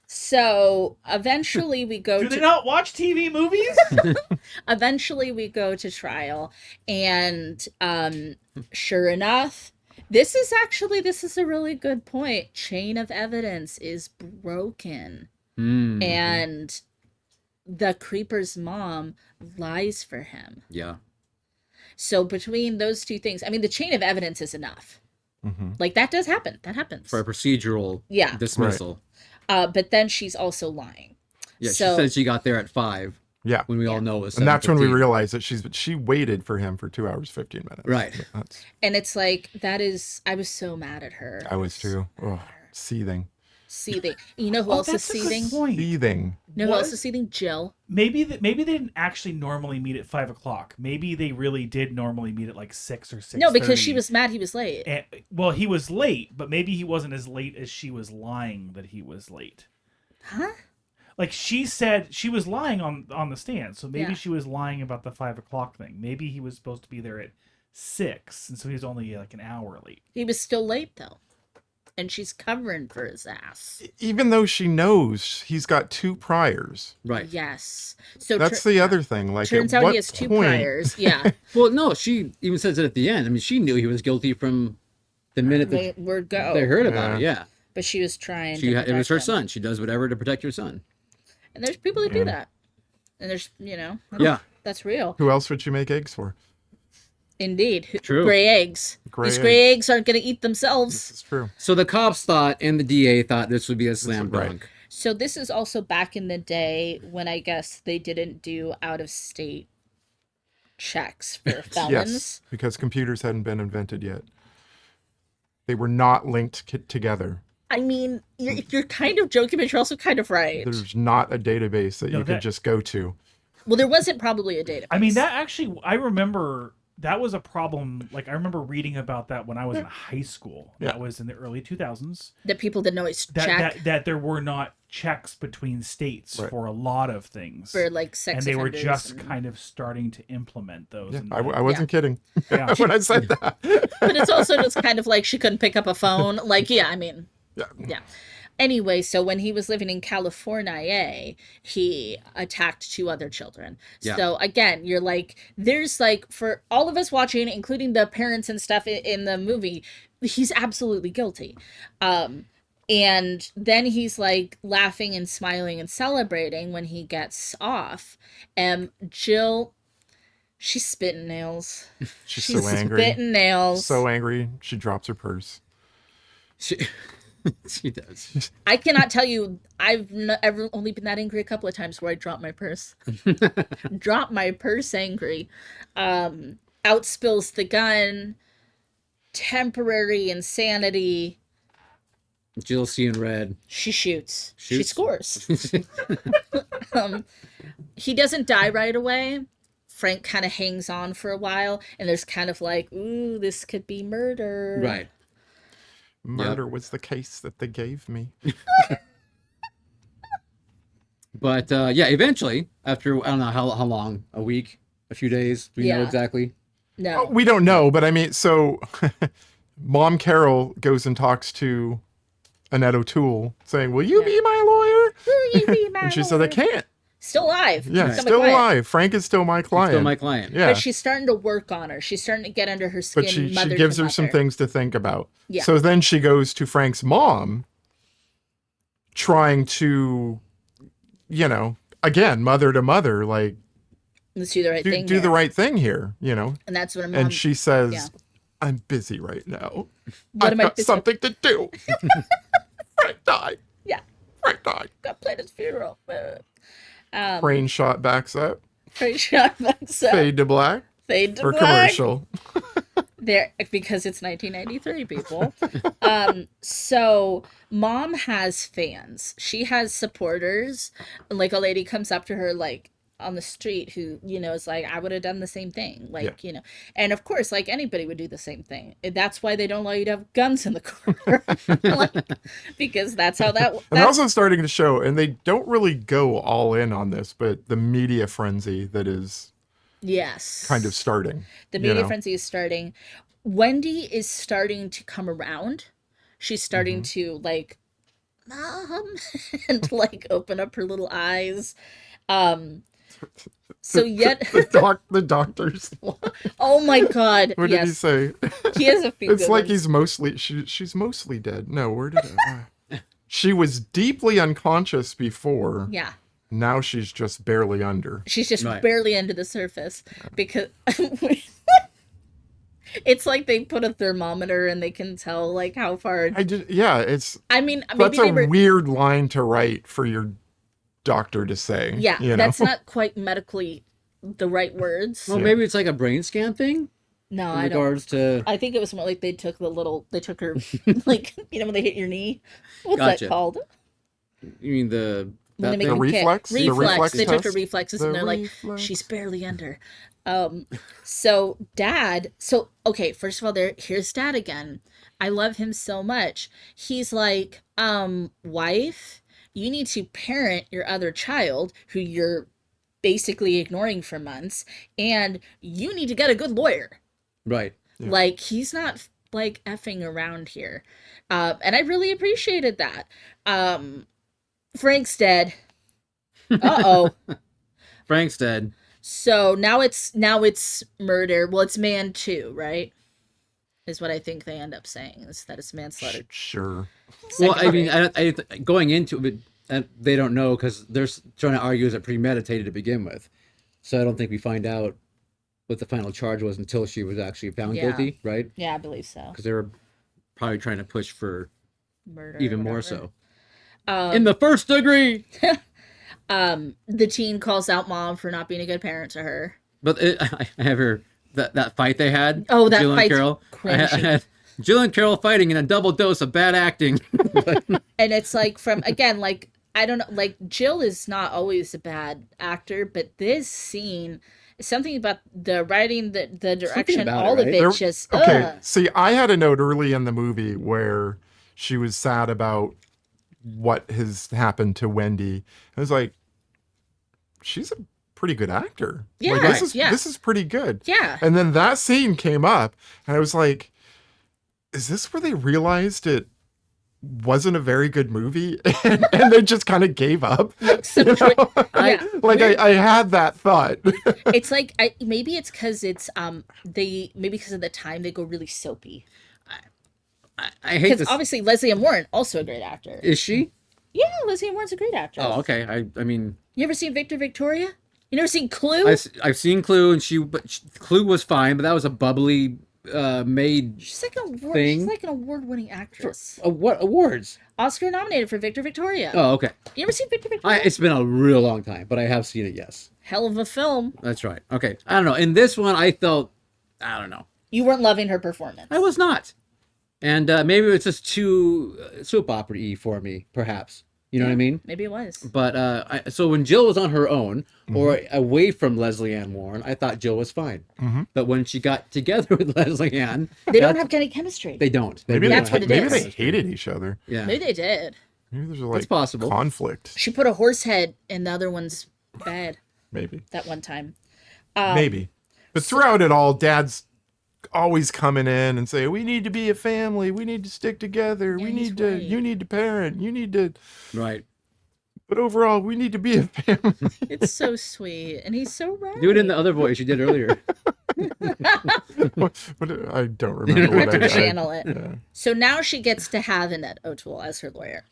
So eventually we go Do to they not watch TV movies? eventually we go to trial, and sure enough, this is a really good point. Chain of evidence is broken, Mm. and the creeper's mom lies for him. Yeah. So between those two things, I mean, the chain of evidence is enough. Mm-hmm. Like that does happen. That happens. For a procedural Yeah. dismissal. But then she's also lying. Yeah. So- She said she got there at 5 Yeah. when we all Yeah. know it was And that's when we 7:15. realized that she waited for him for 2 hours, 15 minutes. Right. That's, And it's like, I was so mad at her. I was too. Oh, seething. Seething. You know who else is that's a good seething? point. Seething. You know who What? else is seething? Jill. Maybe they didn't actually normally meet at 5:00. Maybe they really did normally meet at like 6 or 6. No, because she was mad he was late. And, well, he was late, but maybe he wasn't as late as she was lying that he was late. Huh? Like she said, she was lying on the stand, so maybe Yeah. she was lying about the 5:00 thing. Maybe he was supposed to be there at 6, and so he was only like an hour late. He was still late, though. And she's covering for his ass. Even though she knows he's got 2 priors. Right. Yes. So That's the other thing. Like, turns at out what he has 2 point- priors. Yeah. Well, no, she even says it at the end. I mean, she knew he was guilty from the minute They that word go. they heard about it. Yeah. But she was trying It to was her protect him. son. She does whatever to protect her son. And there's people that do that. And there's, Yeah. that's real. Who else would you make eggs for? Indeed. True. Gray eggs. Gray These gray eggs aren't going to eat themselves. This is true. So the cops thought, and the DA thought this would be a slam right. dunk. So this is also back in the day when I guess they didn't do out of state checks for felons. Yes, because computers hadn't been invented yet. They were not linked together. I mean, you're kind of joking, but you're also kind of right. There's not a database that No, you could that- just go to. Well, there wasn't probably a database. I mean, that actually, I remember that was a problem. Like, I remember reading about that when I was in high school. Yeah. That was in the early 2000s. that people didn't always check That there were not checks between states Right. for a lot of things. for like sex and they were offenders just and- kind of starting to implement those. Yeah, and I wasn't kidding Yeah. when I said that. But it's also just kind of like she couldn't pick up a phone. Like, yeah, I mean, Yeah. yeah. Anyway, so when he was living in California, he attacked 2 other children. Yeah. So again, you're like, there's like, for all of us watching, including the parents and stuff in the movie, he's absolutely guilty. And then he's like laughing and smiling and celebrating when he gets off. And Jill, she's spitting nails. She's so angry. Spitting nails. So angry, she drops her purse. She does. I cannot tell you, I've ever only been that angry a couple of times where I dropped my purse. Drop my purse angry. Out spills the gun. Temporary insanity. Jill seeing red. She shoots. She Shoots. scores. He doesn't die right away. Frank kind of hangs on for a while, and there's kind of like, ooh, this could be murder. Right. Murder was the case that they gave me. But yeah, eventually, after I don't know how long, a week, a few days, do we know Yeah. exactly? No. We don't know, but I mean, so Mom Carol goes and talks to Annette O'Toole, saying, "Will you be my lawyer?" Will you be my And she said, "I lawyer?" can't. Still alive. Yeah, Still still my client. alive. Frank is still my client. Still my client. Yeah, But she's starting to work on her. She's starting to get under her skin. but she mother gives to her some mother. things to think about. Yeah. So then she goes to Frank's mom, trying to, again, mother to mother, like Let's do the right thing. do the here. right thing here, And that's what a mom. And she says, yeah. "I'm busy right now. What I've am I got busy- something to do." Frank died. Yeah. Frank died. Got played his funeral. Crane shot backs up. Great shot. So, Fade to black. fade to Or black. commercial. There, because it's 1993, people. So mom has fans. She has supporters. Like a lady comes up to her, like on the street, who is like, I would have done the same thing. Like and of course, like anybody would do the same thing. That's why they don't allow you to have guns in the car, because that's how that. And they're also starting to show, and they don't really go all in on this, but the media frenzy that is Yes. kind of starting. The media frenzy is starting. Wendy is starting to come around. She's starting to like, Mom, and like open up her little eyes. So yet, the doctors. oh my God! What did he say? He has a few. It's good like ones. he's mostly she's mostly dead. No, where did she was deeply unconscious before. Yeah. Now she's just barely under. She's just Right. barely under the surface because it's like they put a thermometer and they can tell like how far. It's I mean, maybe that's they a were. weird line to write for your doctor to say. Yeah, you know? that's not quite medically the right words. Well, maybe it's like a brain scan thing No, in I don't. regards to. I think it was more like they took her like when they hit your knee. What's Gotcha. that called? You mean the When that they make thing? The them kick. reflex? The reflex They took her test? reflexes The and they're like, reflex. she's barely under. So Dad. So okay, first of all, here's Dad again. I love him so much. He's like, wife, you need to parent your other child who you're basically ignoring for months, and you need to get a good lawyer. Right. Yeah. Like, he's not like effing around here. And I really appreciated that. Frank's dead. Uh-oh. Frank's dead. So now it's murder. Well, it's man too, right? Is what I think they end up saying, is that it's manslaughter. Sure. Well, I Second mean, I going into it, they don't know because they're trying to argue is it premeditated to begin with. So I don't think we find out what the final charge was until she was actually found Yeah. guilty, right? Yeah, I believe so. Because they were probably trying to push for Murder. even or more whatever. so. In the first degree. The teen calls out mom for not being a good parent to her. But I have her that fight they had. Oh, that Jill and fight's Carol. I cringy. had Jill and Carol fighting in a double dose of bad acting. And it's like from, again, like, I don't know, like Jill is not always a bad actor, but this scene, something about the writing, the direction, about it, all of right? it just, Okay. ugh. See, I had a note early in the movie where she was sad about what has happened to Wendy. I was like, she's a pretty good actor. Yeah, Like, right, this is pretty good. Yeah. And then that scene came up, and I was like, is this where they realized it wasn't a very good movie, and they just kind of gave up. Some I had that thought. It's like maybe it's because it's maybe because of the time they go really soapy. I hate Because this. obviously Leslie Ann Warren, also a great actor. Is she? Yeah, Leslie Ann Warren's a great actress. Oh, okay. I mean, You ever seen Victor Victoria? You never seen Clue? I've seen Clue, and Clue was fine, but that was a bubbly made She's like thing. she's like an award-winning actress. what awards? Oscar nominated for Victor Victoria. Oh, okay. You ever seen Victor Victoria? It's been a real long time, but I have seen it. Yes, Hell of a film. that's right. Okay, I don't know. In this one, I don't know. You weren't loving her performance. I was not, and maybe it's just too soap opera-y for me, perhaps. You know what I mean? Maybe it was. But so when Jill was on her own or away from Leslie Ann Warren, I thought Jill was fine. But when she got together with Leslie Ann, They don't have any chemistry. They don't. Maybe That's what it maybe is. they hated each other. Yeah. Maybe they did. Maybe there's like possible. conflict. She put a horse head in the other one's bed Maybe. that one time. Maybe. But throughout it all, Dad's always coming in and say, "We need to be a family. We need to stick together. We he's need to. right. You need to parent. You need to." Right. But overall, we need to be a family. It's so sweet, and he's so right. Do it in the other voice you did earlier. What, I don't remember what I Channel it. Yeah. So now she gets to have Annette O'Toole as her lawyer.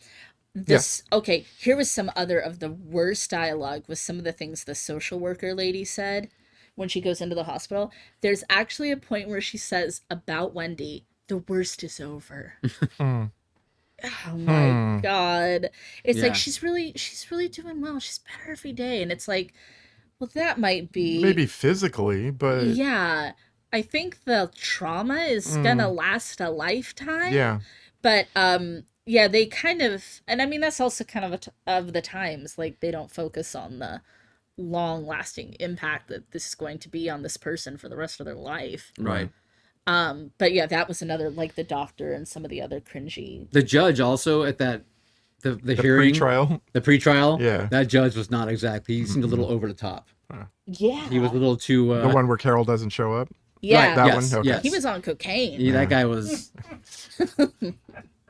Okay, here was some other of the worst dialogue with some of the things the social worker lady said when she goes into the hospital. There's actually a point where she says about Wendy, "The worst is over." Oh my God. It's Yeah. like she's really doing well. She's better every day. And it's like, well, that might be Maybe physically, but yeah. I think the trauma is gonna last a lifetime. yeah. But yeah, they kind of, and I mean that's also kind of of the times. Like they don't focus on the long-lasting impact that this is going to be on this person for the rest of their life. Right. But yeah, that was another, like the doctor and some of the other cringy. The judge also at that the The hearing, pre-trial. the pre-trial. Yeah. That judge was not exactly. He seemed a little over the top. Yeah, He was a little too. The one where Carol doesn't show up. yeah. That Yes, one. Okay. yes. He was on cocaine. Yeah, that guy was.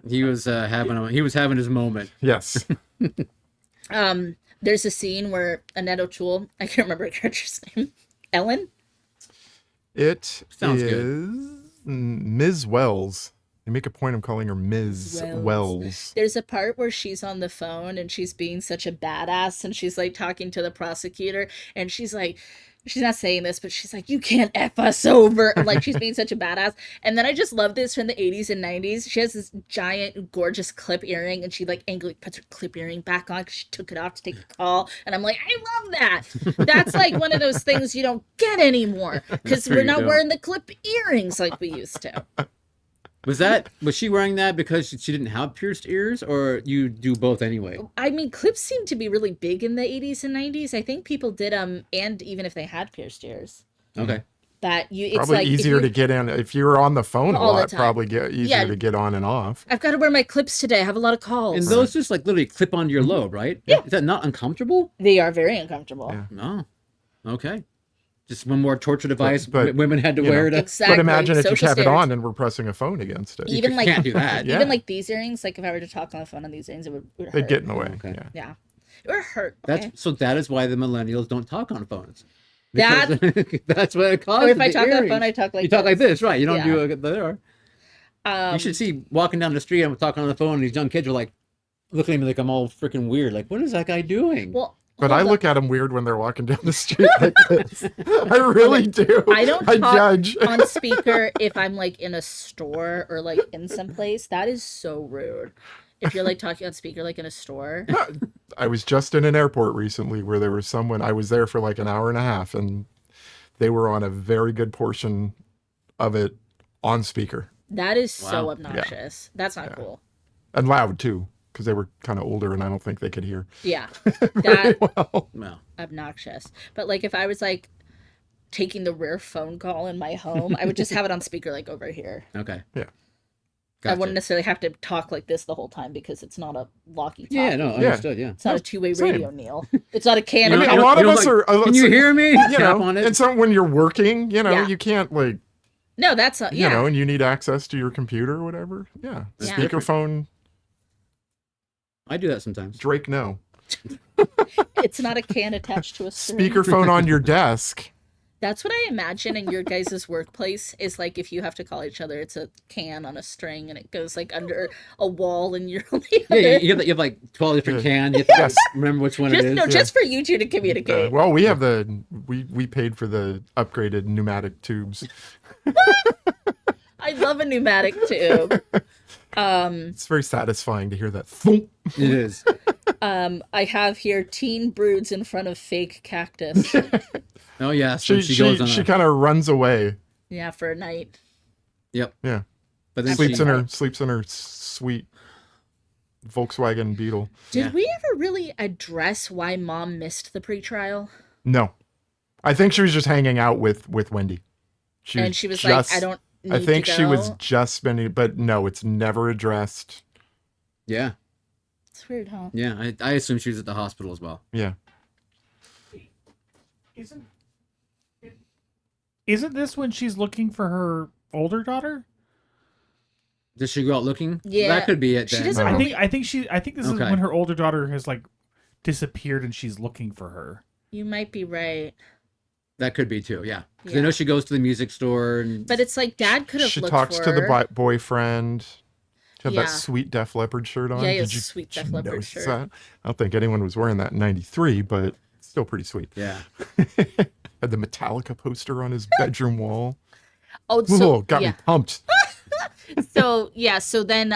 He was having his moment. Yes. There's a scene where Annette O'Toole, I can't remember her character's name, Ellen. It Sounds is good. Ms. Wells. They make a point of calling her Ms. Wells. There's a part where she's on the phone and she's being such a badass and she's like talking to the prosecutor and she's like, she's not saying this, but she's like, "You can't F us over." And like she's being such a badass. And then I just love this from the 80s and 90s. She has this giant, gorgeous clip earring and she like angrily puts her clip earring back on because she took it off to take a call. And I'm like, I love that. That's like one of those things you don't get anymore because There we're you not go. wearing the clip earrings like we used to. Was she wearing that because she didn't have pierced ears, or you do both anyway? I mean, clips seem to be really big in the 80s and 90s. I think people did them, and even if they had pierced ears. Okay. That it's Probably like easier to get in if you're on the phone a All the lot. time. Probably easier Yeah. to get on and off. I've got to wear my clips today. I have a lot of calls. And those just like literally clip onto your lobe, right? Yeah. Is that not uncomfortable? They are very uncomfortable. Yeah. No. Okay. Just one more torture device But, women had to you know, wear to. Exactly. But imagine if you Social have it stereotype. on and we're pressing a phone against it. Even like can't do that. Yeah. even like these earrings. Like if I were to talk on the phone on these earrings, it would hurt. They'd get in the way. Okay. Yeah. Yeah, it would hurt. Okay? That is why the millennials don't talk on phones. That- Because that's what it causes. Or if I the talk on the earrings. phone, I talk like you talk like this, right? You don't Yeah. do a there. You should see walking down the street. I'm talking on the phone, and these young kids are like looking at me like I'm all freaking weird. Like, what is that guy doing? Well, But hold I on. look at them weird when they're walking down the street like this. I really do. I don't I talk judge. on speaker if I'm like in a store or like in some place. That is so rude. If you're like talking on speaker like in a store. I was just in an airport recently where there was someone, I was there for like an hour and a half, and they were on a very good portion of it on speaker That is so Wow. obnoxious. That's not cool. and loud too, because they were kind of older and I don't think they could hear. Yeah. That Well, Well, obnoxious. But like if I was like taking the rare phone call in my home, I would just have it on speaker like over here. okay. yeah. I Gotcha. wouldn't necessarily have to talk like this the whole time because it's not a walkie talkie. Yeah, no, understood. Yeah. It's not a two-way Same. radio, Neil. It's not a can. You I mean, don't- a lot you of don't us like, are. Can you hear me? You Tap know, on it. and so when you're working, you know, Yeah. you can't like, No, that's a, you know, and you need access to your computer or whatever. Yeah. Yeah. Speakerphone I do that sometimes. Drake, no. It's not a can attached to a string. Speakerphone on your desk. That's what I imagine in your guys' workplace is like if you have to call each other, it's a can on a string and it goes like under a wall and you're only Yeah, you have like 12 different cans. You have to Yes. remember which one just, it is. no, just for you two to communicate. Well, we have we paid for the upgraded pneumatic tubes. I love a pneumatic tube. It's very satisfying to hear that thump. It is. I have here teen broods in front of fake cactus. Oh yeah, so she goes on. She kind of runs away. Yeah, for a night. Yep. Yeah. But then Sleeps she, in her sweet Volkswagen Beetle. Did we ever really address why mom missed the pretrial? No. I think she was just hanging out with Wendy. And she was like, I don't need I think to she was go. just spending, but no, it's never addressed. Yeah. It's weird, huh? Yeah. I assume she was at the hospital as well. Yeah. Isn't this when she's looking for her older daughter? Does she go out looking? Yeah. That could be it She then. doesn't I really- think this is Okay. when her older daughter has like disappeared and she's looking for her. You might be right. That could be too, yeah. 'Cause I Yeah. know she goes to the music store and But it's like dad could have She looked talks for to the her. boyfriend. She had Yeah. that sweet Def Leppard shirt on. Yeah, he has Did you, a sweet did Def you Leppard notice shirt. that? I don't think anyone was wearing that in '93, but still pretty sweet. yeah. Had the Metallica poster on his bedroom wall. Oh, Ooh, so got yeah. me pumped. So then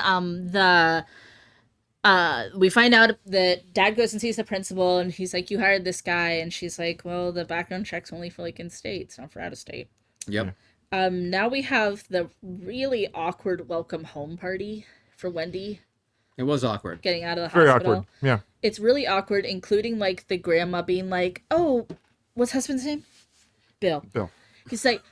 we find out that dad goes and sees the principal and he's like, you hired this guy, and she's like, well, the background check's only for like in state, it's not for out of state. Yep. Now we have the really awkward welcome home party for Wendy It was awkward. getting out of the Very hospital. awkward. Yeah. It's really awkward, including like the grandma being like, oh, what's husband's name? Bill. She's like,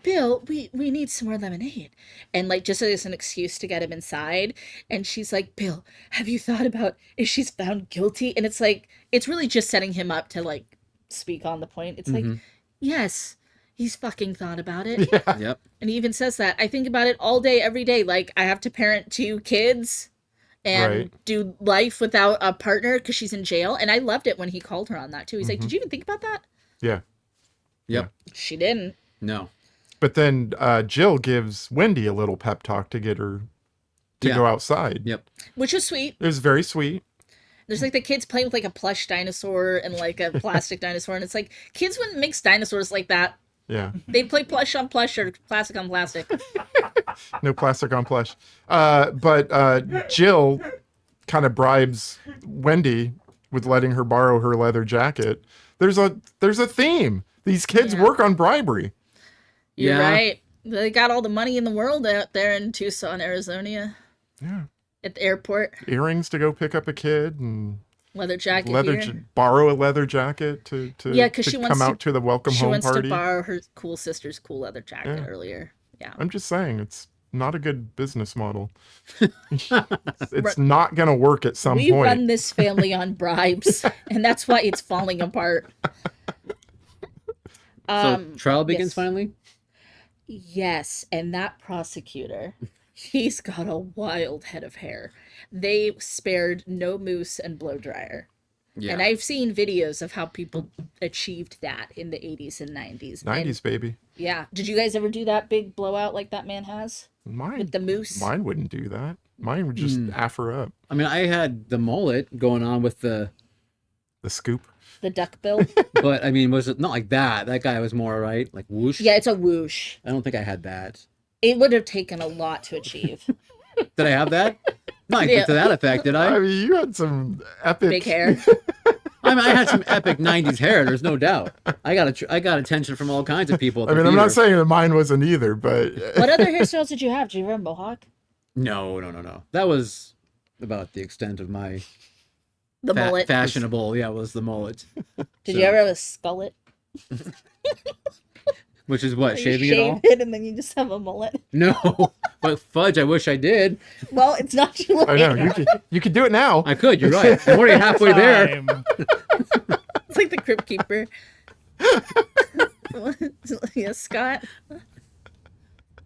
Bill, we need some more lemonade. And like, just as an excuse to get him inside. And she's like, Bill, have you thought about if she's found guilty? And it's like, it's really just setting him up to like speak on the point. It's like, yes, he's fucking thought about it. Yeah. Yep. And he even says that. I think about it all day, every day. Like, I have to parent 2 kids and Right. do life without a partner because she's in jail. And I loved it when he called her on that too. He's like, did you even think about that? Yeah. Yep. She didn't. No. But then Jill gives Wendy a little pep talk to get her to Yeah. go outside. Yep. Which was sweet. It was very sweet. There's like the kids playing with like a plush dinosaur and like a plastic dinosaur. And it's like, kids wouldn't mix dinosaurs like that. Yeah. They'd play plush on plush or plastic on plastic. No plastic on plush. But Jill kind of bribes Wendy with letting her borrow her leather jacket. There's a theme. These kids Yeah. work on bribery. You're Yeah. right. They got all the money in the world out there in Tucson, Arizona. Yeah. At the airport. Earrings to go pick up a kid and Leather jacket here. borrow a leather jacket to Yeah, 'cause she wants come to- out to the welcome She home wants party. to borrow her cool sister's cool leather jacket Yeah. earlier. Yeah. I'm just saying it's not a good business model. It's not going to work at some We point. run this family on bribes, and that's why it's falling apart. So trial begins yes. finally? Yes, and that prosecutor, he's got a wild head of hair. They spared no mousse and blow dryer. Yeah. And I've seen videos of how people achieved that in the 80s and 90s. 90s, And, baby. yeah. Did you guys ever do that big blowout like that man has? Mine, With the mousse? mine wouldn't do that. Mine would just affer up. I mean, I had the mullet going on with the, The scoop. The duck bill? but I mean, was it not like that? That guy was more right, like whoosh. Yeah, it's a whoosh. I don't think I had that. It would have taken a lot to achieve. Did I have that? Not Yeah. to that effect, did I? I mean, you had some epic Big hair. I mean, I had some epic '90s hair. There's no doubt. I got attention from all kinds of people. At I the mean, I'm not theater. saying that mine wasn't either, but What other hairstyles did you have? Did you ever have a mohawk? No. That was about the extent of my The mullet. fashionable. Yeah, was the mullet. Did So- you ever have a skullet? Which is what, You shaving shave it all? it and then you just have a mullet. No, but fudge. I wish I did. Well, it's not too late. I know you could do it now. I could. You're right. I'm already halfway there. Time. It's like the Crypt Keeper. Yeah, Scott.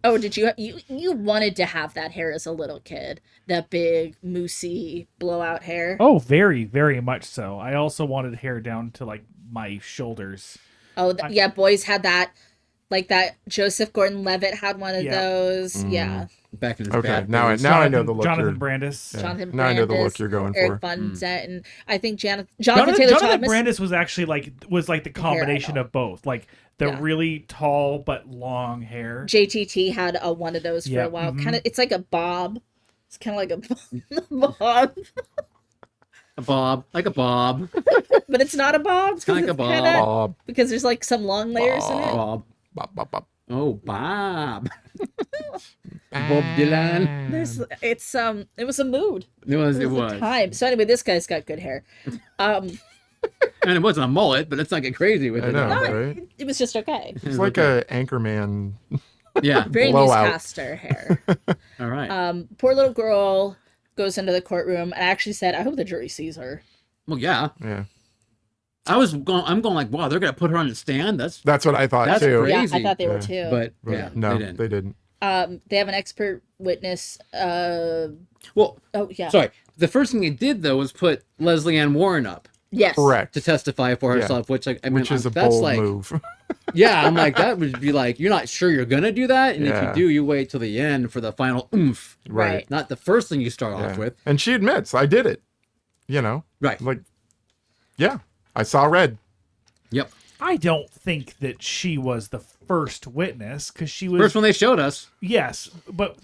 Oh, did you wanted to have that hair as a little kid? That big, moosey, blowout hair? Oh, very, very much so. I also wanted hair down to like my shoulders. Oh, yeah, boys had that. Like that Joseph Gordon-Levitt had one of those. Yeah. Back in his Okay, bad now days. I know the look. Jonathan you're- Brandis. yeah. Jonathan Brandis. Now I know the look you're going Eric for. Von Zett, and I think Jonathan Jonathan Taylor Thomas. Brandis was actually was like the combination idol. of both, like the Yeah. really tall but long hair. JTT had one of those for Yeah, a while. mhm. Kind of, it's like a bob. It's kind of like a bob, A bob, like a bob. but it's not a bob. It's kinda like a bob. Bob, because there's like some long layers in it. Bob. Bob, Bob, Bob. Oh, Bob. Bob Dylan. It was a mood. It was. It was a time. So anyway, this guy's got good hair. And it wasn't a mullet, but let's not get crazy with I it. know, No, right? it was just okay. It's like a Anchorman. Yeah. Very Blowout. newscaster hair. All right. Poor little girl goes into the courtroom and actually said, "I hope the jury sees her." Well, yeah. Yeah, I'm going like, wow, they're gonna put her on the stand. That's that's what I thought That's too. great. Yeah, I Crazy. thought they were Yeah. too. but But yeah, no, they didn't. They have an expert witness. Well, Oh yeah. sorry. The first thing they did though was put Leslie Ann Warren up Yes. Correct. to testify for Yeah. herself, which I mean, Which is a that's bold like, move. yeah, I'm like that would be like you're not sure you're gonna do that, and if Yeah. you do, you wait till the end for the final oomph, Right. not the first thing you start Yeah. off with. And she admits, I did it. You know, Right. like, yeah, I saw red. Yep. I don't think that she was the first witness because she was First one they showed us. yes, but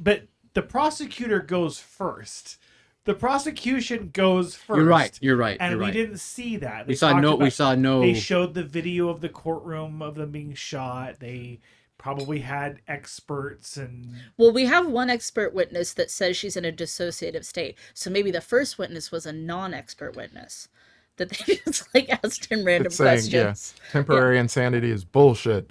but the prosecutor goes first. The prosecution goes first. You're right. You're right. And you're we right. didn't see that. We They saw talked no. We about- saw no. They showed the video of the courtroom of them being shot. They probably had experts and Well, we have one expert witness that says she's in a dissociative state. So maybe the first witness was a non-expert witness that they just like asked him random It's saying, questions. temporary insanity is bullshit.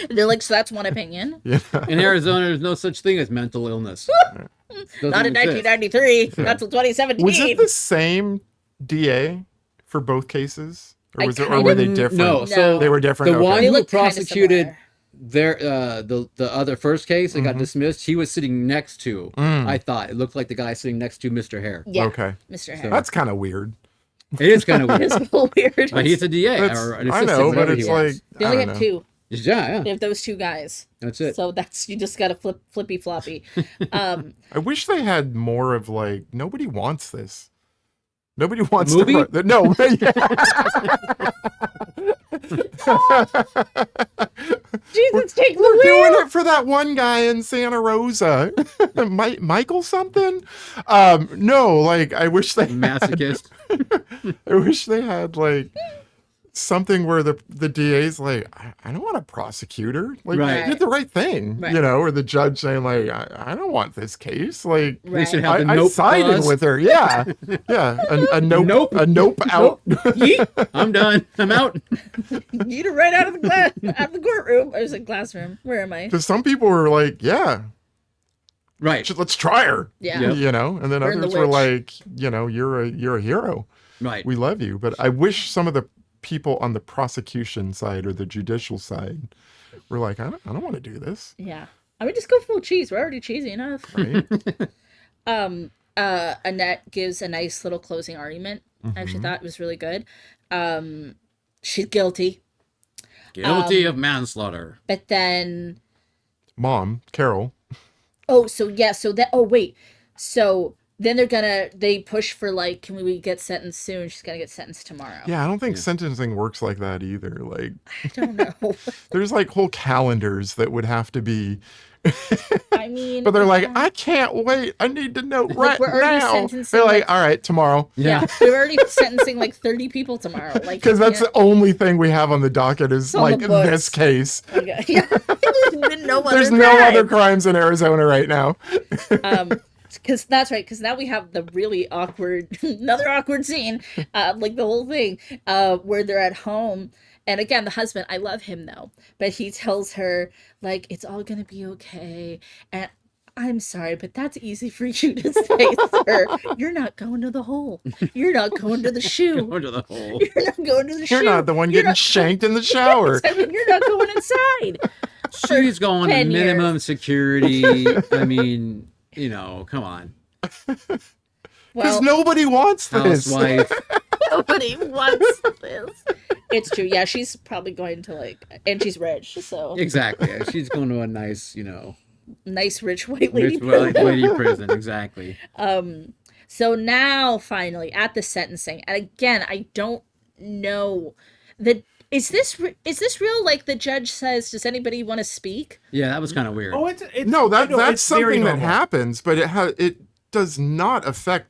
And they're like, so that's one opinion. Yeah. In Arizona, there's no such thing as mental illness. Doesn't Not in exist. 1993, not till 2017. Was it the same DA for both cases, or I was it, or kind were of- they different? No, so They were different. the okay. one They who look kinda prosecuted similar. their the other first case that got dismissed, he was sitting next to. I thought it looked like the guy sitting next to Mr. Hare. Yeah, Okay, Mr. Harris. that's kind of weird. It is kind of weird, It's a little weird. but he's a DA That's- or an I assistant. know, but whatever it's he was. like They I only don't have know. two. yeah, They have those two guys. that's it. So you just got to flippy floppy. I wish they had more of like nobody wants this. Nobody wants Movie? to. No. Jesus, take the We're wheel. doing it for that one guy in Santa Rosa, Michael something. No, like I wish they. Masochist. I wish they had like something where the DA's like, I don't want a prosecutor. Like, Right. you did the right thing, Right. you know, or the judge saying like, I don't want this case. Like, They should Right. have the I nope sided clause. with her. Yeah, yeah. A nope, Nope. a nope out. Yeet. I'm done. I'm out. Yeet her right out of the courtroom. I was in classroom. Where am I? Because some people were like, yeah, Right. let's try her. Yeah. Yep. You know, and then Burn the others were witch. like, you know, you're a hero. Right. We love you. But I wish some of the people on the prosecution side or the judicial side were like, I don't want to do this. Yeah. I mean, just go full cheese. We're already cheesy enough. Right? Annette gives a nice little closing argument. I actually thought it was really good. She's guilty, Guilty of manslaughter. but then Mom, Carol. so then they push for like, can we get sentenced soon? She's gonna get sentenced tomorrow. Yeah, I don't think sentencing works like that either. Like, I don't know. there's like whole calendars that would have to be, I mean, but they're like, I can't wait. I need to know right we're already now. sentencing, They're like, like- all right, tomorrow. yeah, they're already sentencing like 30 people tomorrow. Like, Because that's yeah. the only thing we have on the docket is on the like books. this case. Okay. Yeah. There's no other There's no crime. other crimes in Arizona right now. Because that's right. Because now we have the really awkward, another awkward scene, like the whole thing, where they're at home. And again, the husband, I love him though, but he tells her like, it's all gonna be okay. And I'm sorry, but that's easy for you to say, sir. You're not going to the hole. You're not going to the shoe. Go to the hole. You're not going to the shoe. You're not the one You're getting not- shanked in the shower. Exactly. You're not going inside. She's going to 10 years. minimum security. I mean, come on. Because Well, nobody wants this. Housewife. nobody wants this. It's true. Yeah, she's probably going to and she's rich, so Exactly. She's going to a nice, nice rich white lady. rich lady prison. Exactly. So now, finally, at the sentencing, and again, I don't know that is this real? Like the judge says, does anybody want to speak? Yeah, that was kind of weird. Oh, it's No, that's that's something that happens, but it does not affect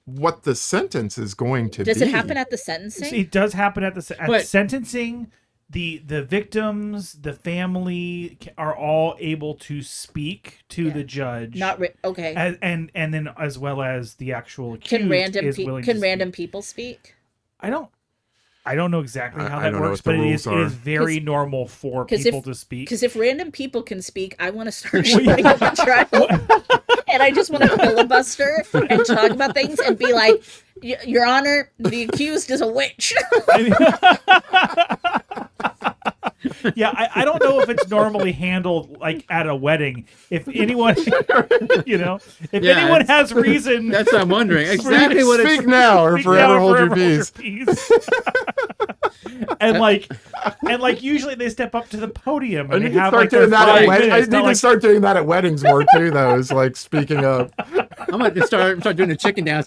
what the sentence is going to be. Does it happen at the sentencing? It does happen at But- sentencing. The victims, the family are all able to speak to the judge. Not okay. and then as well as the actual accused Can random is willing can to random speak. people speak? I don't know exactly how I that don't know works, what the but rules it are. is very normal for 'Cause people if- to speak. Because if random people can speak, I want to start showing up at trial, and I just want to filibuster and talk about things and be like, Your Honor, the accused is a witch. Yeah, I don't know if it's normally handled like at a wedding. If anyone, if Yeah, anyone it's- has reason, That's what I'm wondering. Exactly what Speak it's. now or speak forever now, hold your forever peace. and usually they step up to the podium I and need they to have start like their doing that 5 at weddings. I minutes. need Not to like, start doing that at weddings more too, though. Is like speaking up. I'm gonna start doing the chicken dance.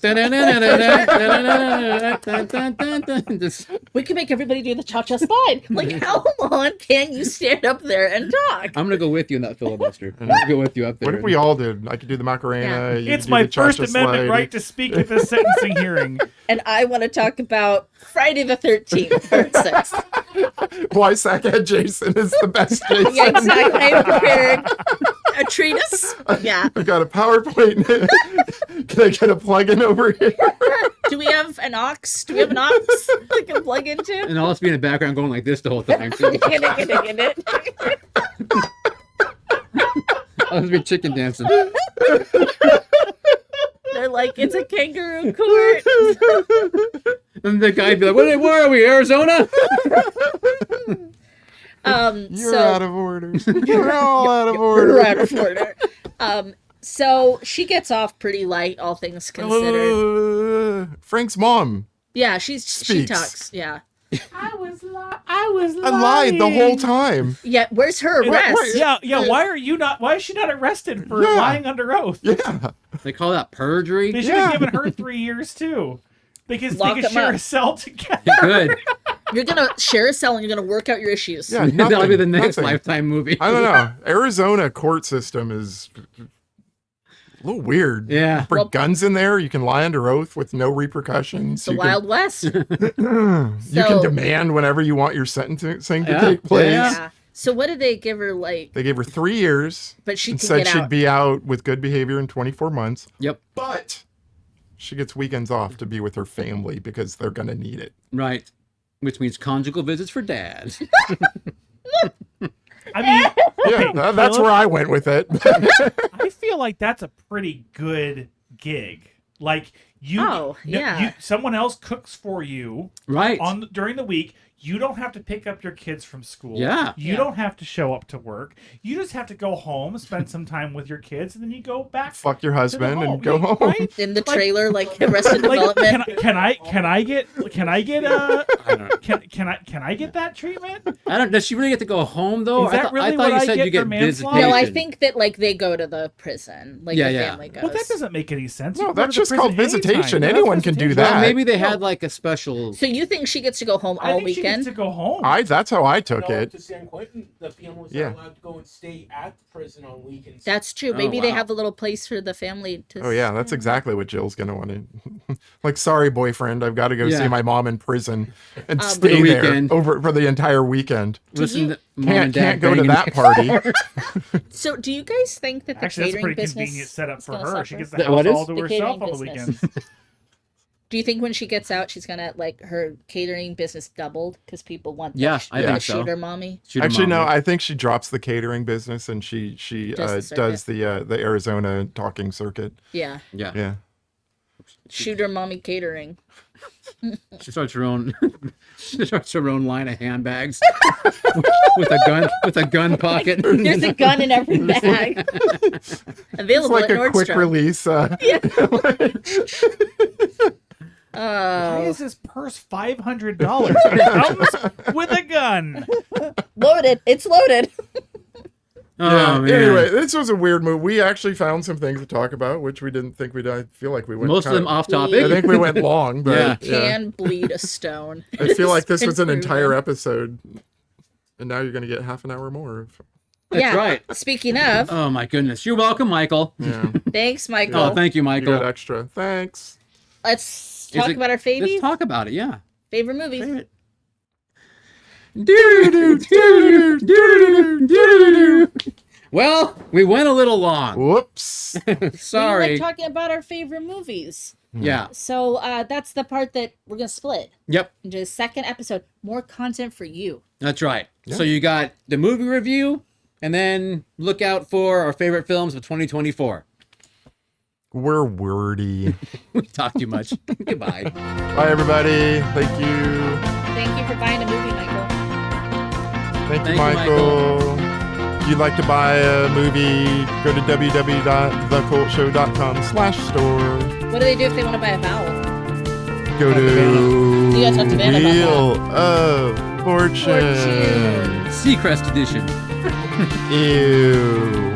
Just- We can make everybody do the cha-cha slide. Like, how long can you stand up there and talk? I'm gonna go with you in that filibuster. I'm gonna go with you up there. What if we all did? I could do the Macarena. you it's could do my the cha-cha First Amendment slide. right to speak at the sentencing hearing. And I want to talk about Friday the 13th, part 6. Why Sackhead Jason is the best Jason. Yeah, exactly. I prepared a treatise. Yeah. I've got a PowerPoint. Can I get a plug-in over here? Do we have an aux? Do we have an aux we can plug into? And I'll just be in the background going like this the whole time. Too. Get it. I'll just be chicken dancing. They're like, it's a kangaroo court. And the guy'd be like, where are we, Arizona? You're out of order. You're all out of order. We're out of order. So she gets off pretty light, all things considered. Frank's mom. Yeah, she Speaks. talks. Yeah. I was I lied the whole time. Yeah, where's her arrest? Yeah. Why is she not arrested for Yeah. lying under oath? Yeah. They call that perjury. They should have given her 3 years too. Because Lock they could them share up. a cell together. Good. You're gonna share a cell and you're gonna work out your issues. Yeah, That'll be the nothing, next nothing. Lifetime movie. I don't know. Arizona court system is a little weird. Yeah. Bring Well- guns in there. You can lie under oath with no repercussions. The You Wild West. you can So- demand whenever you want your sentencing to Yeah. take place. Yeah. Yeah. So what did they give her like? They gave her 3 years But she and can said get she'd out. be out with good behavior in 24 months. Yep. But she gets weekends off to be with her family because they're going to need it. Right. Which means conjugal visits for dad. I mean, Yeah, that's where I went with it. I feel like that's a pretty good gig. Like someone else cooks for you Right. during the week. You don't have to pick up your kids from school. Yeah. You don't have to show up to work. You just have to go home, spend some time with your kids, and then you go back. Fuck your to the husband home. and go home. Right? In the trailer, like Arrested Like, Development. can I get can I get that treatment? I don't. Does she really get to go home though? Is that I really thought what you said I you get get for visitation. manslaughter? No, I think that like they go to the prison, like Yeah, the yeah. family goes. Well, that doesn't make any sense. No, You go that's to the just called prison anytime. visitation. Yeah, that's Anyone can do visitation. that. Well, maybe they had like a special. So you think she gets to go home I all think she weekend? gets to go home. That's how I took No, it. to San Quentin, the family was Yeah. not allowed to go and stay at the prison on weekends. That's true. Oh, Maybe they wow. have a little place for the family to. Oh yeah, that's exactly what Jill's gonna want to. Like, sorry, boyfriend, I've got to go Yeah. see my mom in prison and For stay the there weekend. over for the entire weekend. Listen, you- to mom and dad Can't go to banging that next party. door. So do you guys think that the Actually, that's a catering pretty business convenient setup is for gonna her. She suffer? gets the That- house what is? all to The herself catering on the business. weekends. Do you think when she gets out, she's gonna like her catering business doubled because people want Yeah, the, I the think so. shooter mommy? Shoot 'em Actually, all, no, right? I think she drops the catering business and she Does the does the Arizona talking circuit. Yeah. Yeah. Yeah. Shooter Mommy Catering. She starts her own. She starts her own line of handbags with a gun pocket. There's a gun in every bag. It's Available like at a quick Nordstrom. release. Why is this purse $500? It comes with a gun. Loaded. It's loaded. Yeah. Oh, man. Anyway, this was a weird movie. We actually found some things to talk about, which we didn't think we'd. I feel like we went. Most of them off topic. I think we went long, but Yeah. Can bleed a stone. I feel like this It's was an been entire proven. episode, and now you're going to get half an hour more. That's right. Speaking of, Oh my goodness. You're welcome, Michael. Yeah, thanks, Michael. Oh, thank you, you Michael. got extra. Thanks. Let's talk it- about our Let's favies. talk about it. Yeah. Favorite movies. Favorite. Well, we went a little long. Whoops. We Sorry. like talking about our favorite movies. Yeah. So that's the part that we're gonna split Yep. into the second episode. More content for you. That's right. Yeah. So you got the movie review, and then look out for our favorite films of 2024. We're wordy. We talk too much. Goodbye. Bye, everybody. Thank you. Thank you for buying a movie, Michael. Thank you, Thank you, Michael. If you'd like to buy a movie, go to www.thecultshow.com/store. What do they do if they want to buy a vowel? Go to You gotta talk to Vanna about Wheel of Fortune. Fortune. Seacrest edition. Ew.